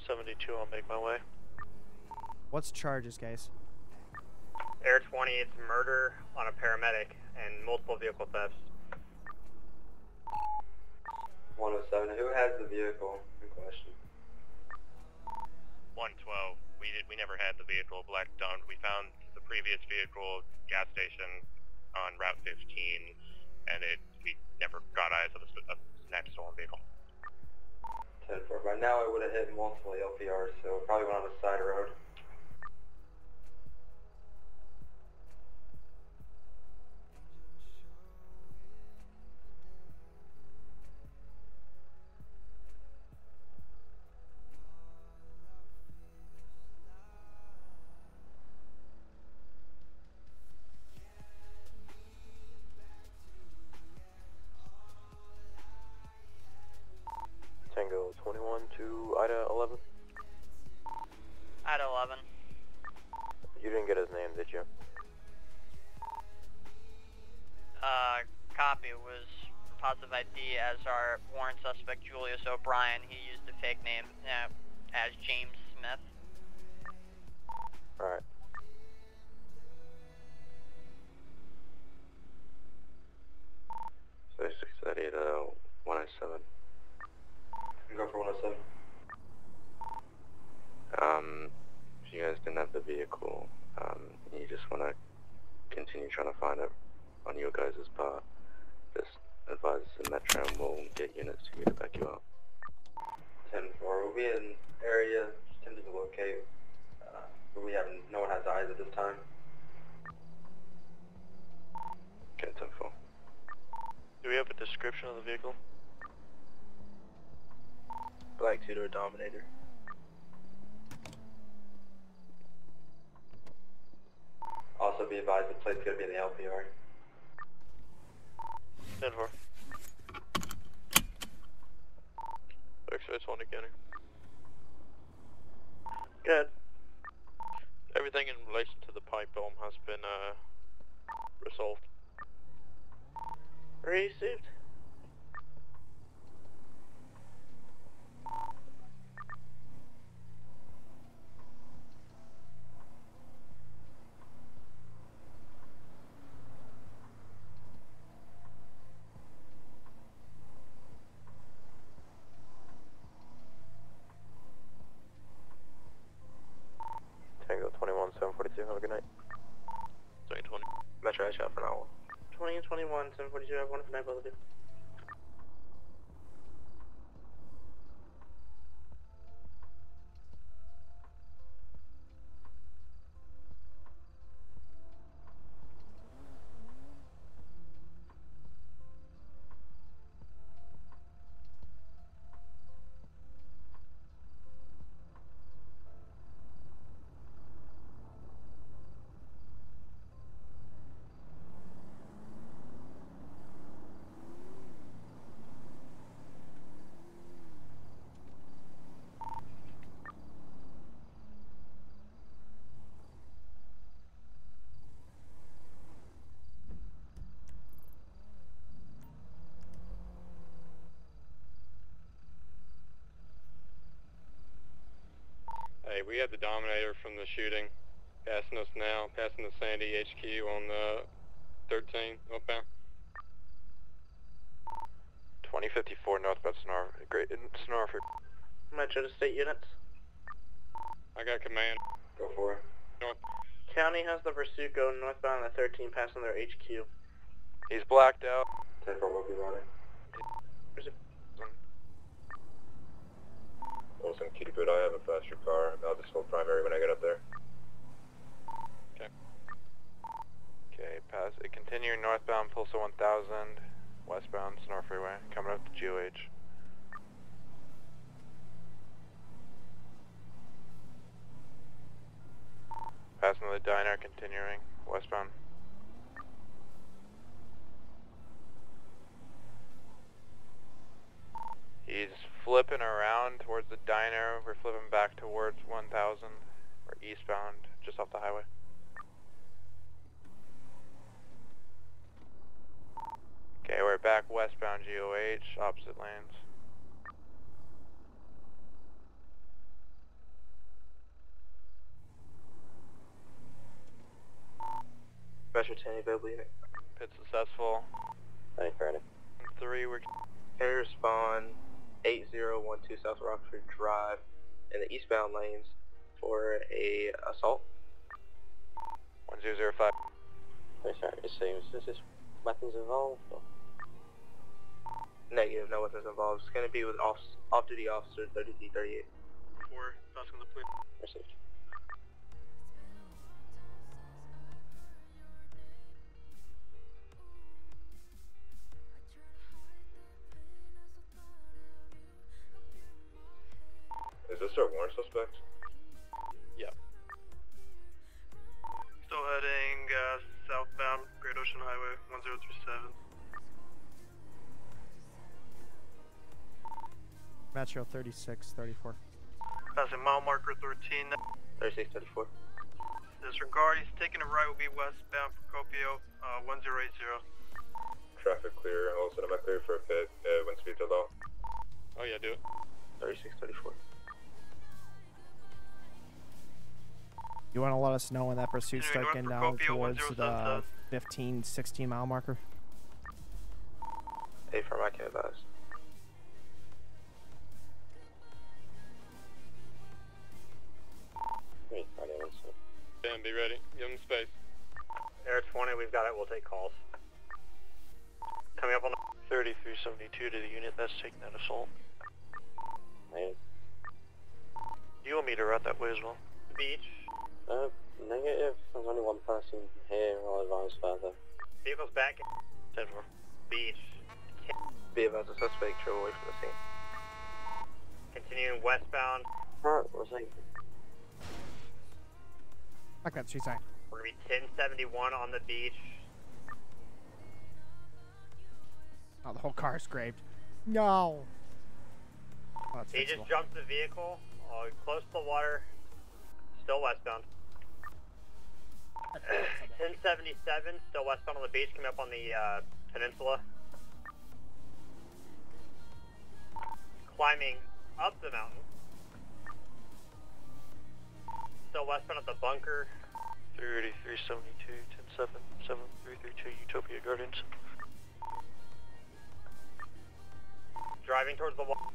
72, I'll make my way. What's charges, guys? Air 20, it's murder on a paramedic and multiple vehicle thefts. 107, who has the vehicle in question? 112, we never had the vehicle blacked down. We found the previous vehicle gas station on Route 15, and we never got eyes of the next stolen vehicle. 10-4. By now it would have hit multiple LPRs, so it probably went on the side road. Tango 21 to Ida 11. Ida 11. You didn't get his name, did you? Copy was positive ID as our warrant suspect Julius O'Brien. He used a fake name as James Smith. Alright. So 638 107. Go for 107. If you guys didn't have the vehicle, you just want to continue trying to find it on your guys' part, just advise us in Metro and we'll get units to get it back you out. 10-4, we'll be in area, attempting to locate, but no one has eyes at this time. Okay, 10-4. Do we have a description of the vehicle? Black two-door Dominator. Also be advised the plate's going to be in the LPR. 10-4. X-ray 20 County. Good. Everything in relation to the pipe bomb has been resolved. Received. Tango 21, 742, have a good night. 2020. Metro shot for now. 20 and 21, 742, have one for night, both of you. we have the Dominator from the shooting passing us now, passing the Sandy HQ on the 13 northbound. 2054 northbound Snarford. Metro to state units. I got command. Go for it. North. County has the pursuit going northbound on the 13 passing their HQ. He's blacked out. 10-4 will be running. Wilson, Kitty Boot, I have a faster car. I'll just hold primary when I get up there. Okay, pass. Continuing northbound, Pulsar 1000, westbound, Snore Freeway, coming up to GOH. Passing the diner, continuing, westbound. He's flipping around towards the diner. We're flipping back towards 1000. We're eastbound, just off the highway. Okay, we're back westbound GOH, opposite lanes. Special Tanny Beverly unit. Pit successful. Hey, Friday. 3, we're... Carrier spawn 8012 South Rockford Drive in the eastbound lanes for a assault. 1005. Sorry, it seems. Is this weapons involved? Or? Negative, no weapons involved. It's going to be with off-duty officer 3338. 4, that's on the plate. Received. Is this our warrant suspect? Yeah. Still heading southbound Great Ocean Highway 1037. Metro 3634. Passing mile marker 13. 3634. Disregard, he's taking a right, will be westbound Procopio 1080. Traffic clear. Also, am I clear for a pit? Wind speed to low. Oh yeah, do it. 3634. You want to let us know when that pursuit's Continuing starting north down Procopio, towards 1077. the 15, 16 mile marker? Hey, firm, I can advise. Dan, be ready. Give him space. Air 20, we've got it, we'll take calls. Coming up on the 3372 to the unit that's taking that assault. Man. You want me to route that way as well? Beach. Negative. There's only one person here. I'll advise further. Vehicle's back. 10-4. Beach. Be advised, the suspect drove away from the scene. Continuing westbound. Alright, we'll see. Like that, she's saying. We're going to be 1071 on the beach. Oh, the whole car is scraped. No. Oh, He just jumped the vehicle, close to the water, still westbound. 1077, still westbound on the beach, coming up on the peninsula. Climbing up the mountain. Still westbound at the bunker. 38372, 107, 7332, Utopia Gardens. Driving towards the wall.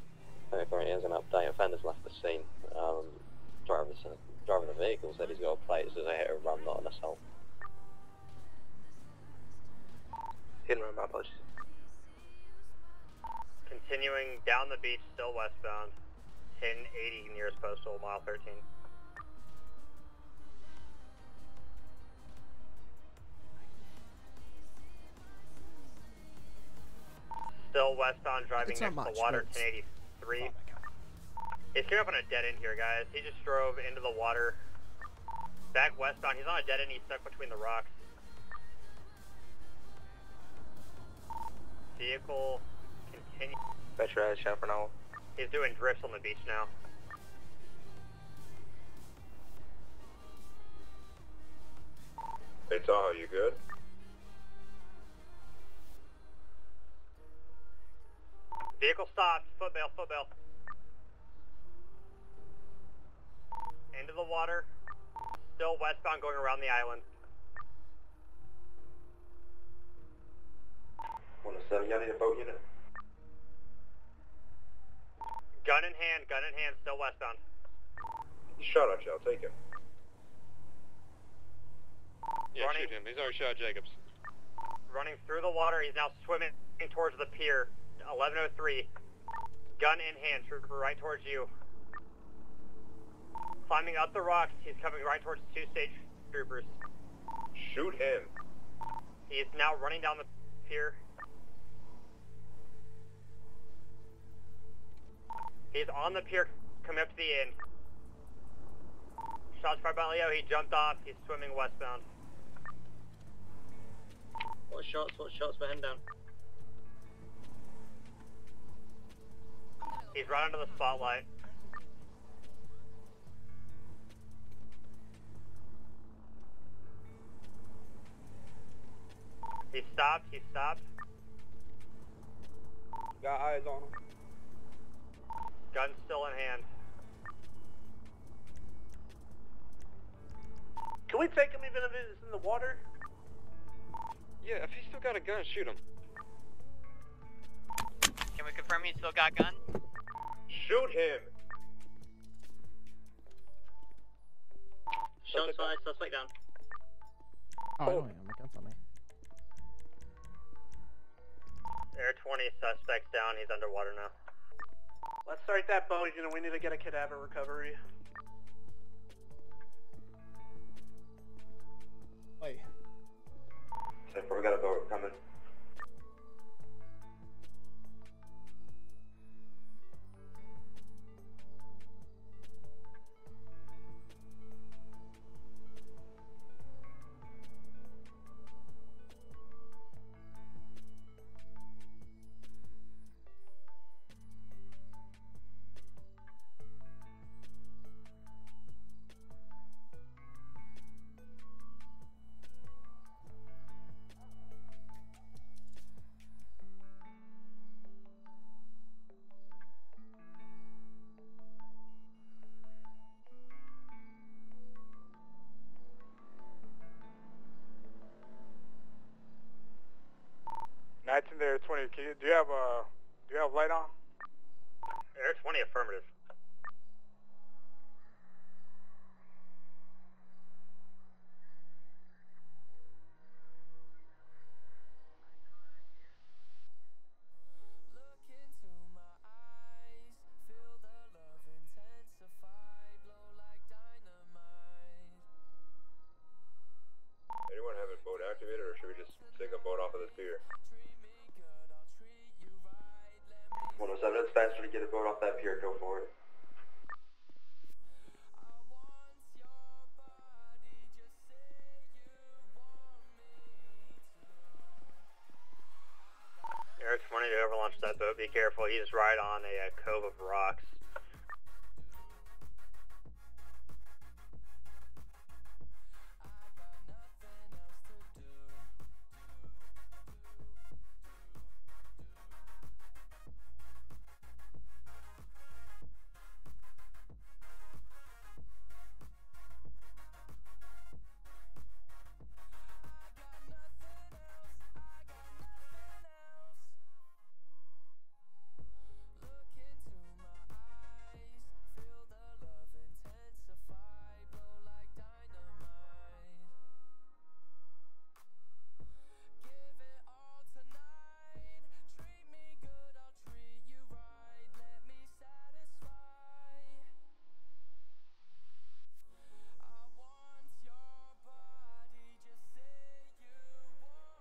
Currently, as an update, offenders left the scene. Driver of the vehicle said he's got a plate. It says a hit and run, not an assault. Hit and run, my apologies. Continuing down the beach, still westbound. 1080 nearest postal, mile 13. Still westbound, driving It's next not to much, the water, but 1083. He's coming up on a dead end here, guys. He just drove into the water. Back westbound, he's on a dead end, he's stuck between the rocks. Vehicle continue. Metro has shot for now. He's doing drifts on the beach now. Hey Tahoe, you good? Vehicle stopped, footbail, footbail. into the water. Still westbound going around the island. 107, y'all need a boat unit? Gun in hand, still westbound. He shot at you, I'll take him. Yeah, shoot him. He's already shot Jacobs. Running through the water, he's now swimming towards the pier. 1103. Gun in hand, trooper right towards you. Climbing up the rocks, he's coming right towards 2 stage troopers. Shoot him. He's now running down the pier. He's on the pier, coming up to the inn. Shots fired by Leo, he jumped off, he's swimming westbound. What shots for him down? He's right under the spotlight. He stopped. Got eyes on him. Gun still in hand. Can we take him even if it's in the water? Yeah, if he's still got a gun, shoot him. Can we confirm he's still got gun? Shoot him. Shots fired, suspect down. Oh, I don't have my guns on me. Air 20 suspects down, he's underwater now. Let's start that boat unit. We need to get a cadaver recovery. Wait. So we got a boat coming. Air 20, do you have light on? Air 20 affirmative. Anyone have a boat activated, or should we just take a boat off of this pier? 107, it's faster to get a boat off that pier, go for it. Air 20 to overlaunch that boat, be careful, he's right on a cove of rocks.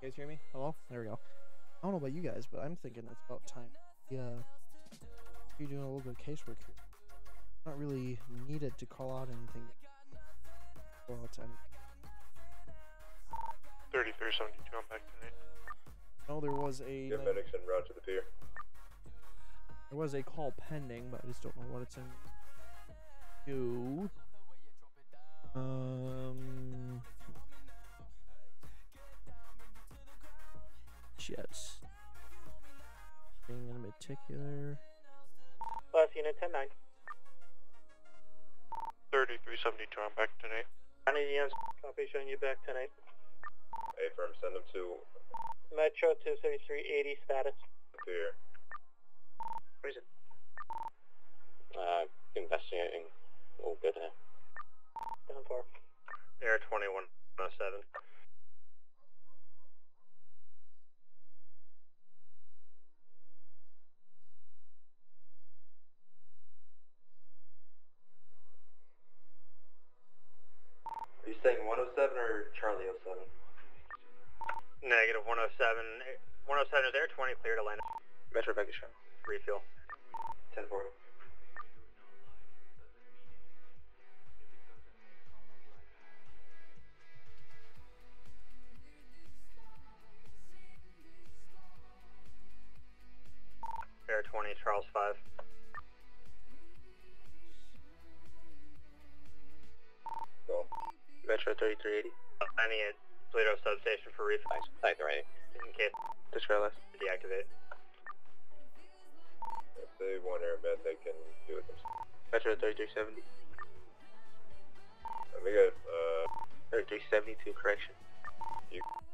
You guys hear me? Hello? There we go. I don't know about you guys, but I'm thinking it's about time. Yeah, you're doing a little bit of casework here. Not really needed to call out anything. Well, it's any. 3372, I'm back tonight. No, there was a. Get medics en route to the pier. There was a call pending, but I just don't know what it's in. Shit. Being in particular. Last unit 10-9. 3372, I'm back tonight. I need EMS copy showing you back tonight. A-firm, send them to Metro 23380 status. here. Reason. Investigating. All good here. Down far. Air 2107. Are you saying 107 or Charlie 07? Negative 107. 107 is Air 20 clear to land. Metro Vegas. Refuel. 10-4. Air 20, Charles 5. Go. Metro 3380. I need Toledo substation for refuel. Nice, right. In case. Disregard left. Deactivate. If they want air med, they can do it themselves. Metro 3370. And we got, 3372, correction.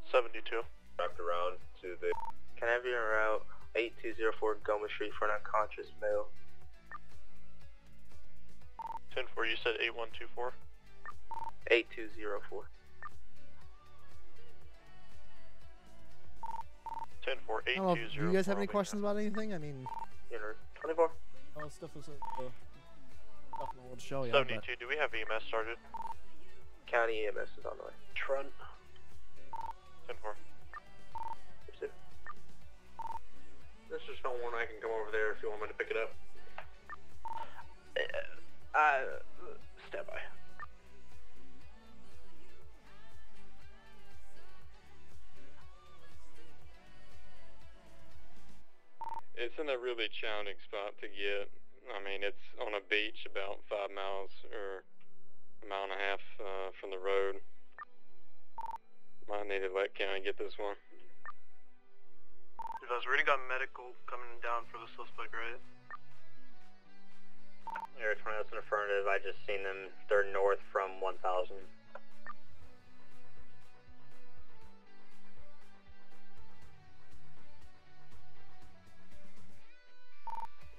72. wrapped around to the... Can I have you en route 8204 Goma Street for an unconscious male? 10-4, you said 8124? 8204. 10-4, I don't know, do you guys have any questions about anything? I mean, 24. well, stuff isn't stuff in the world to show you. 72, do we have EMS started? County EMS is on the way. Trun. 10-4. This is no one I can come over there if you want me to pick it up. Stand by. It's in a really challenging spot to get. I mean, it's on a beach about 5 miles or a mile and a half from the road. Might need to let County get this one. You guys already got medical coming down for the suspect, right? Air 20, that's an affirmative. I just seen them. They're north from 1000.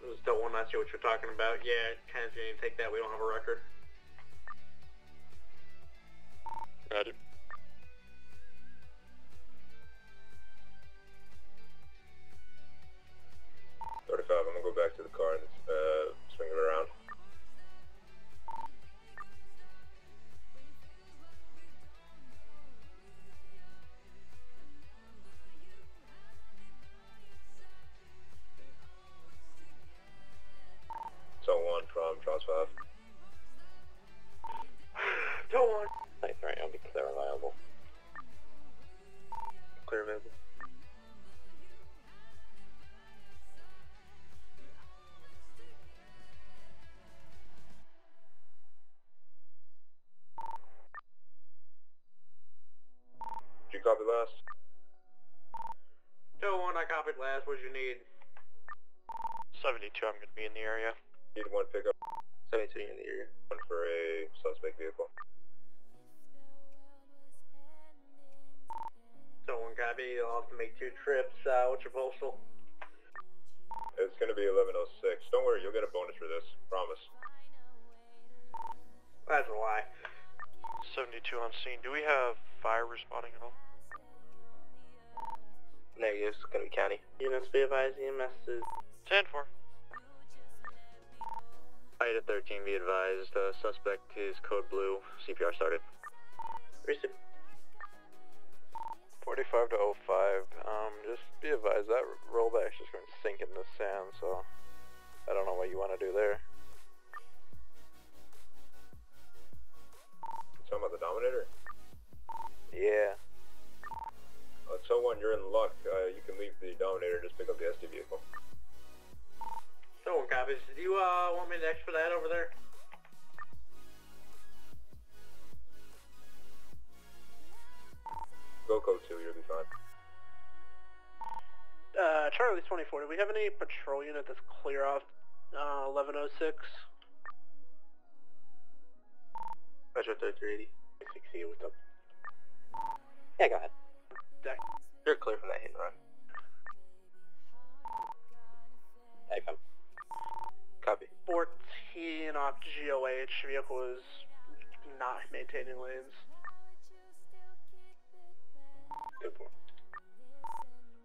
Just don't want to see what you're talking about. Yeah, kind of didn't take that. We don't have a record. Roger. I'm gonna go back to the car and swing it around. So 1 from Charles 5. Don't want. Nice, right, I'll be clear and reliable. Clear available. Did you copy last? Don't want. I copied last. What do you need? 72, I'm going to be in the area. Need 1 pickup. 72 in the area. 1 for a suspect vehicle. Don't want copy. You'll have to make 2 trips. What's your postal? It's gonna be 1106. Don't worry, you'll get a bonus for this. Promise. That's a lie. 72 on scene. Do we have fire responding at all? Negative, it's gonna be county. Units be advised, EMS is 10-4. Item 13, be advised. Suspect is code blue. CPR started. receive. 45 to 05. Just be advised that rollback's just going to sink in the sand, so I don't know what you want to do there. Talking about the Dominator? Yeah. So 1, you're in luck. You can leave the Dominator, just pick up the SD vehicle. No one copies. Do you want me to expedite over there? Go code 2, you'll be fine. Charlie 24, do we have any patrol unit that's clear off 1106? Metro 3380. 660, what's up? Yeah, go ahead. Zach, you're clear from that hit and run. I come. Copy. 14 off GOH. Vehicle is not maintaining lanes.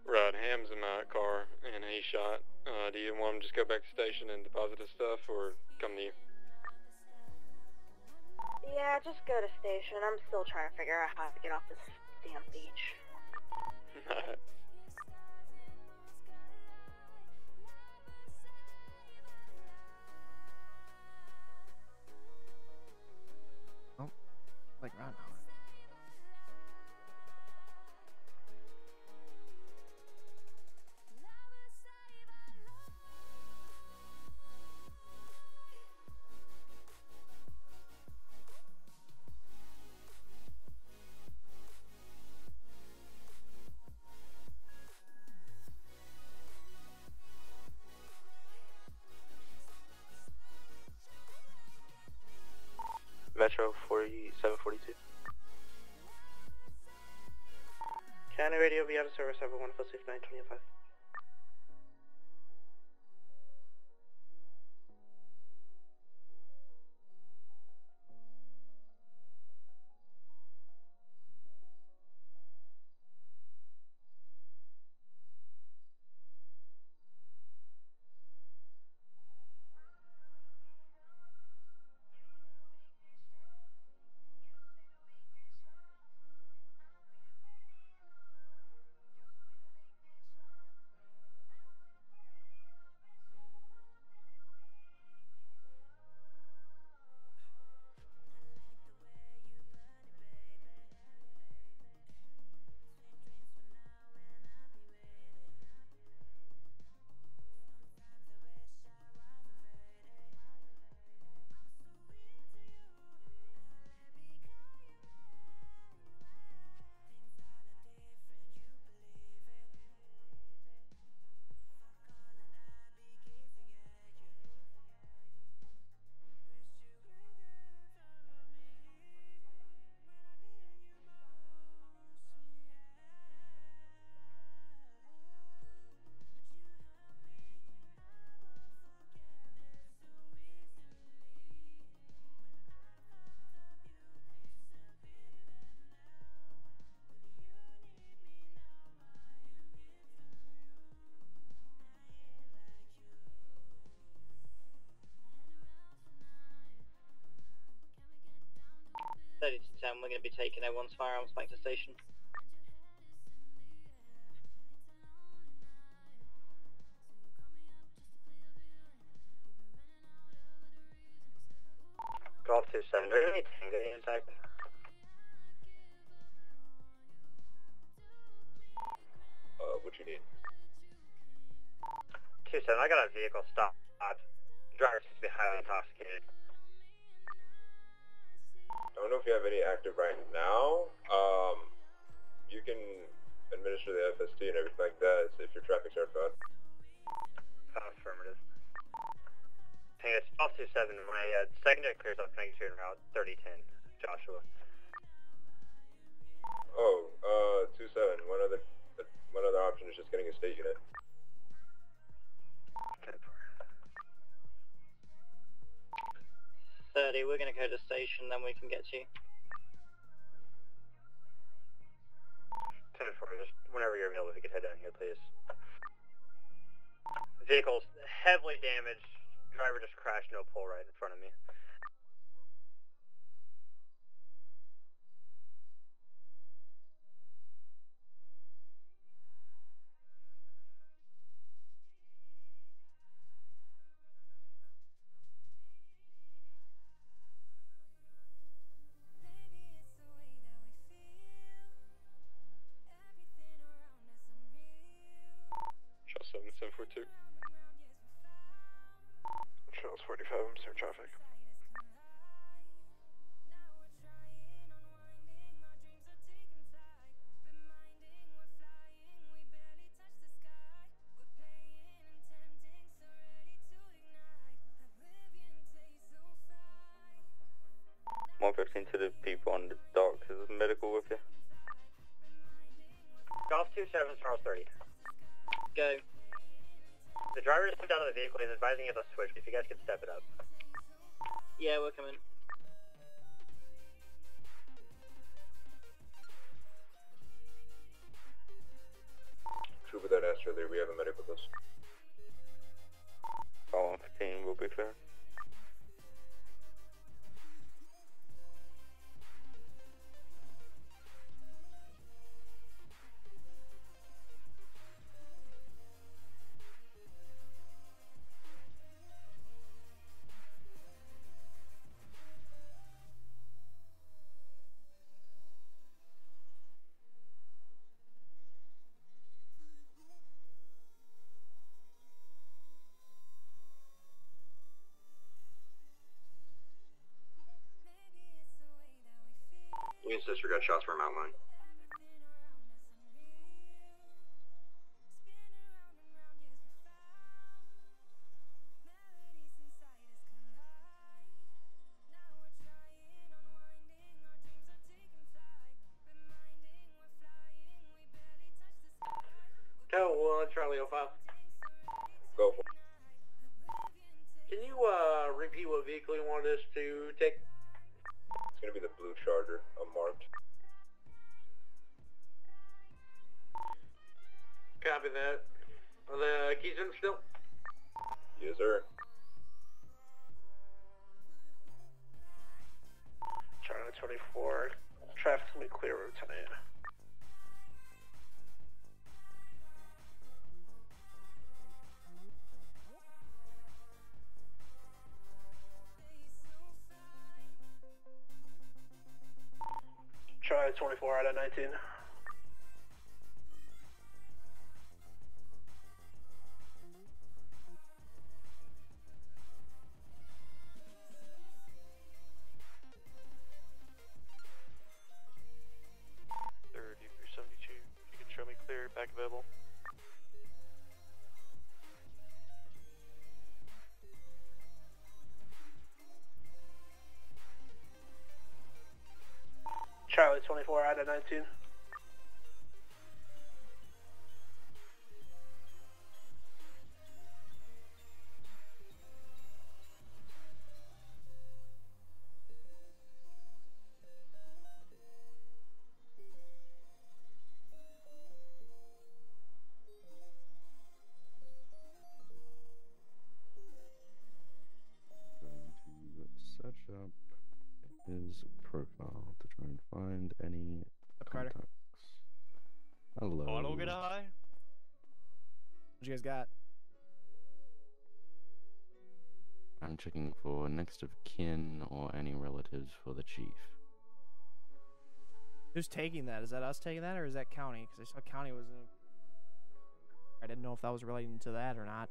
Right, Ham's in my car, and he shot. Do you want him to just go back to station and deposit his stuff, or come to you? Yeah, just go to station. I'm still trying to figure out how to get off this damn beach. Oh, like around now. Metro 4742. County radio, be out of service, everyone, for 925. We're going to be taking everyone's firearms back to station. Golf 27, do you need tango in attack? What you need? 27, I got a vehicle stopped. Driver seems to be highly intoxicated. I don't know if you have any active right now. You can administer the FST and everything like that if your traffic's certified. Affirmative. Hey, it's Golf 27. My secondary clears up connecting to route 3010, Joshua. Oh, 27. One other option is just getting a state unit. 30, we're going to go to station, then we can get to you. 10-4, just whenever you're available, if you could head down here, please. Vehicle's heavily damaged. Driver just crashed into a pole right in front of me. Shot 7742. Charles 45, I'm still traffic. 15 to the people on the dock. Is medical with you? Golf 27, Charles 30. Go. The driver just stepped out of the vehicle. He's advising you to switch. If you guys could step it up. Yeah, we're coming. Trooper that asked earlier, we have a medic with us. All 15 will be clear. Union sister got shots from outline. Charlie 05. Go for it. Can you repeat what vehicle you wanted us to take? It's gonna be the blue Charger, unmarked. Copy that. Are the keys in still? Yes, sir. Charlie 24. Traffic's gonna be clear, Lieutenant. Charlie 24 out of 19. You can show me clear, back available. Charlie 24 out of 19. Going to search up his profile to try and find any Carter. contacts. Hello. Auto get high? What you guys got? I'm checking for next of kin or any relatives for the chief. Who's taking that? Is that us taking that, or is that county? Because I saw county was I didn't know if that was relating to that or not.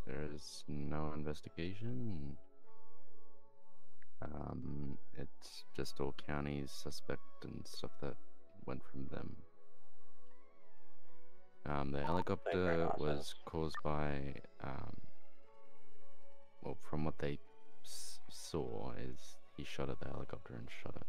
There is no investigation. It's just all counties, suspect, and stuff that went from them. The helicopter was caused by, well, from what they saw, is he shot at the helicopter and shot it.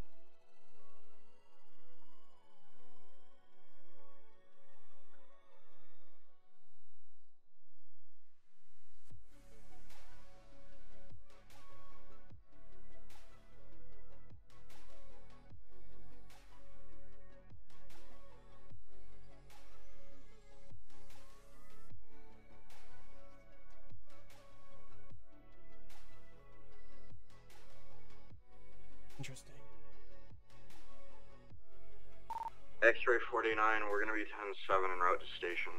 Interesting. X-ray 49, we're gonna be 10-7 en route to station.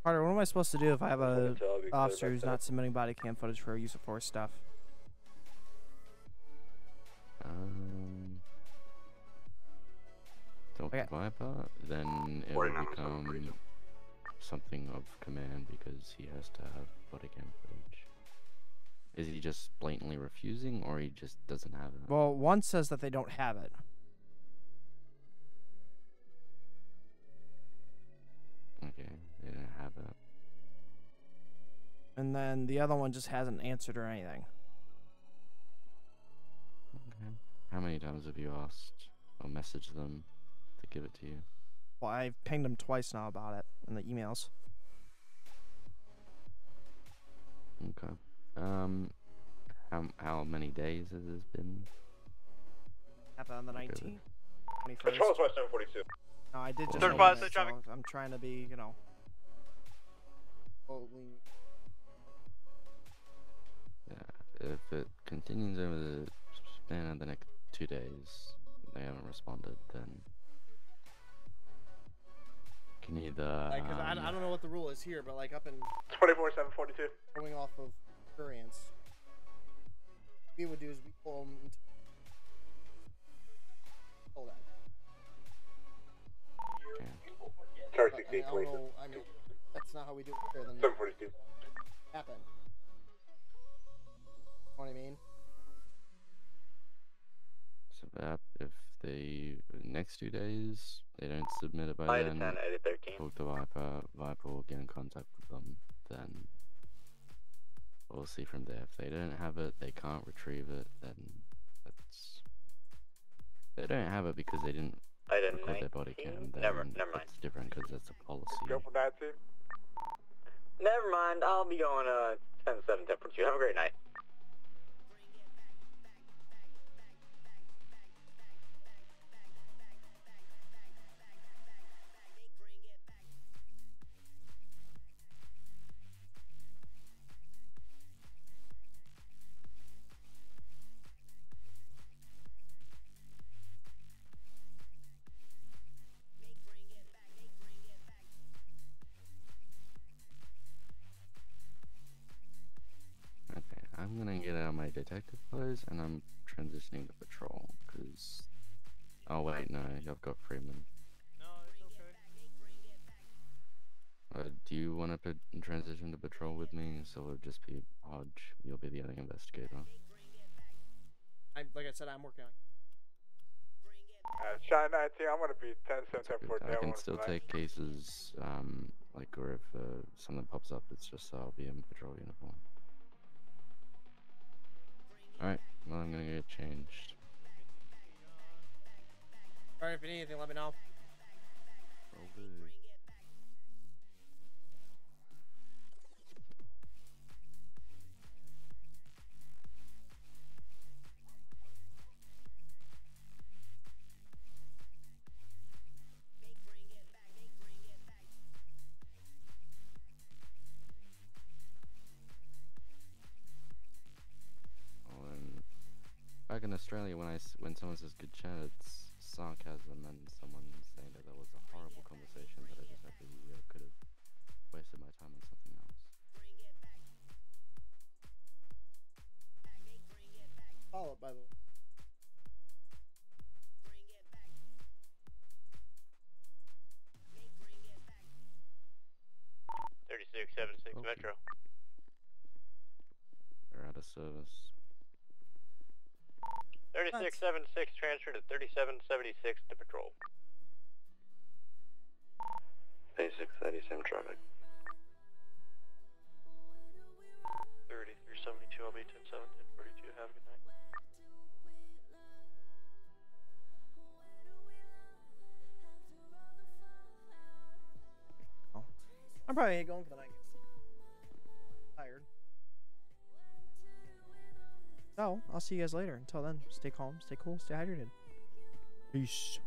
Carter, what am I supposed to do if I have a officer who's not submitting body cam footage for use of force stuff? Don't provide that, then it will become something of command because he has to have body cam footage. Is he just blatantly refusing, or he just doesn't have it? Well, one says that they don't have it. Okay, they didn't have it. And then the other one just hasn't answered or anything. Okay. How many times have you asked or messaged them to give it to you? Well, I've pinged them twice now about it in the emails. Okay. How many days has this been? Happened on the 19th, 21st. Control West 742. No, I did just Third open file, it, state so traffic. I'm trying to be, you know. Yeah, if it continues over the span of the next 2 days, they haven't responded, then can either. Like, cause I don't know what the rule is here, but like up in 24-7-42. going off of experience, what we would do is we pull them into. Hold on. Car I 68 don't know. I mean, that's not how we do it here. Then 742. happen. You know what I mean? So that if they next 2 days they don't submit it by 5 then, to 10, 8 to 13. talk to Viper. Viper will get in contact with them. Then we'll see from there. If they don't have it, they can't retrieve it. Then that's they don't have it because they didn't record their body cam. Then Never mind. it's different because it's a policy. Go for that, too. Never mind. I'll be going 10-7 temperature. Have a great night. Okay, I'm gonna get out of my detective clothes and I'm transitioning to patrol. Cause oh wait, no, I've got Freeman. No, it's okay. Do you want to transition to patrol with me? So it'll just be Hodge. You'll be the other investigator. Like I said, I'm working on. Shine 19, I'm going to be 10-7 I can still take cases, like, or if something pops up, it's just I'll be in patrol uniform. Alright, well, I'm gonna get changed. Alright, if you need anything, let me know. All good. Back in Australia, when someone says good chat, it's sarcasm, and someone saying that was a horrible conversation that I just actually could have wasted my time on something else. Follow up, by the way. $3676 Metro. They're out of service. 3676 transfer to 3776 to patrol. 3630, same traffic. 3372, I'll be 10-7, 1042. Have a good night. Oh. I'm probably going for the night. Tired. So, I'll see you guys later. Until then, stay calm, stay cool, stay hydrated. Peace.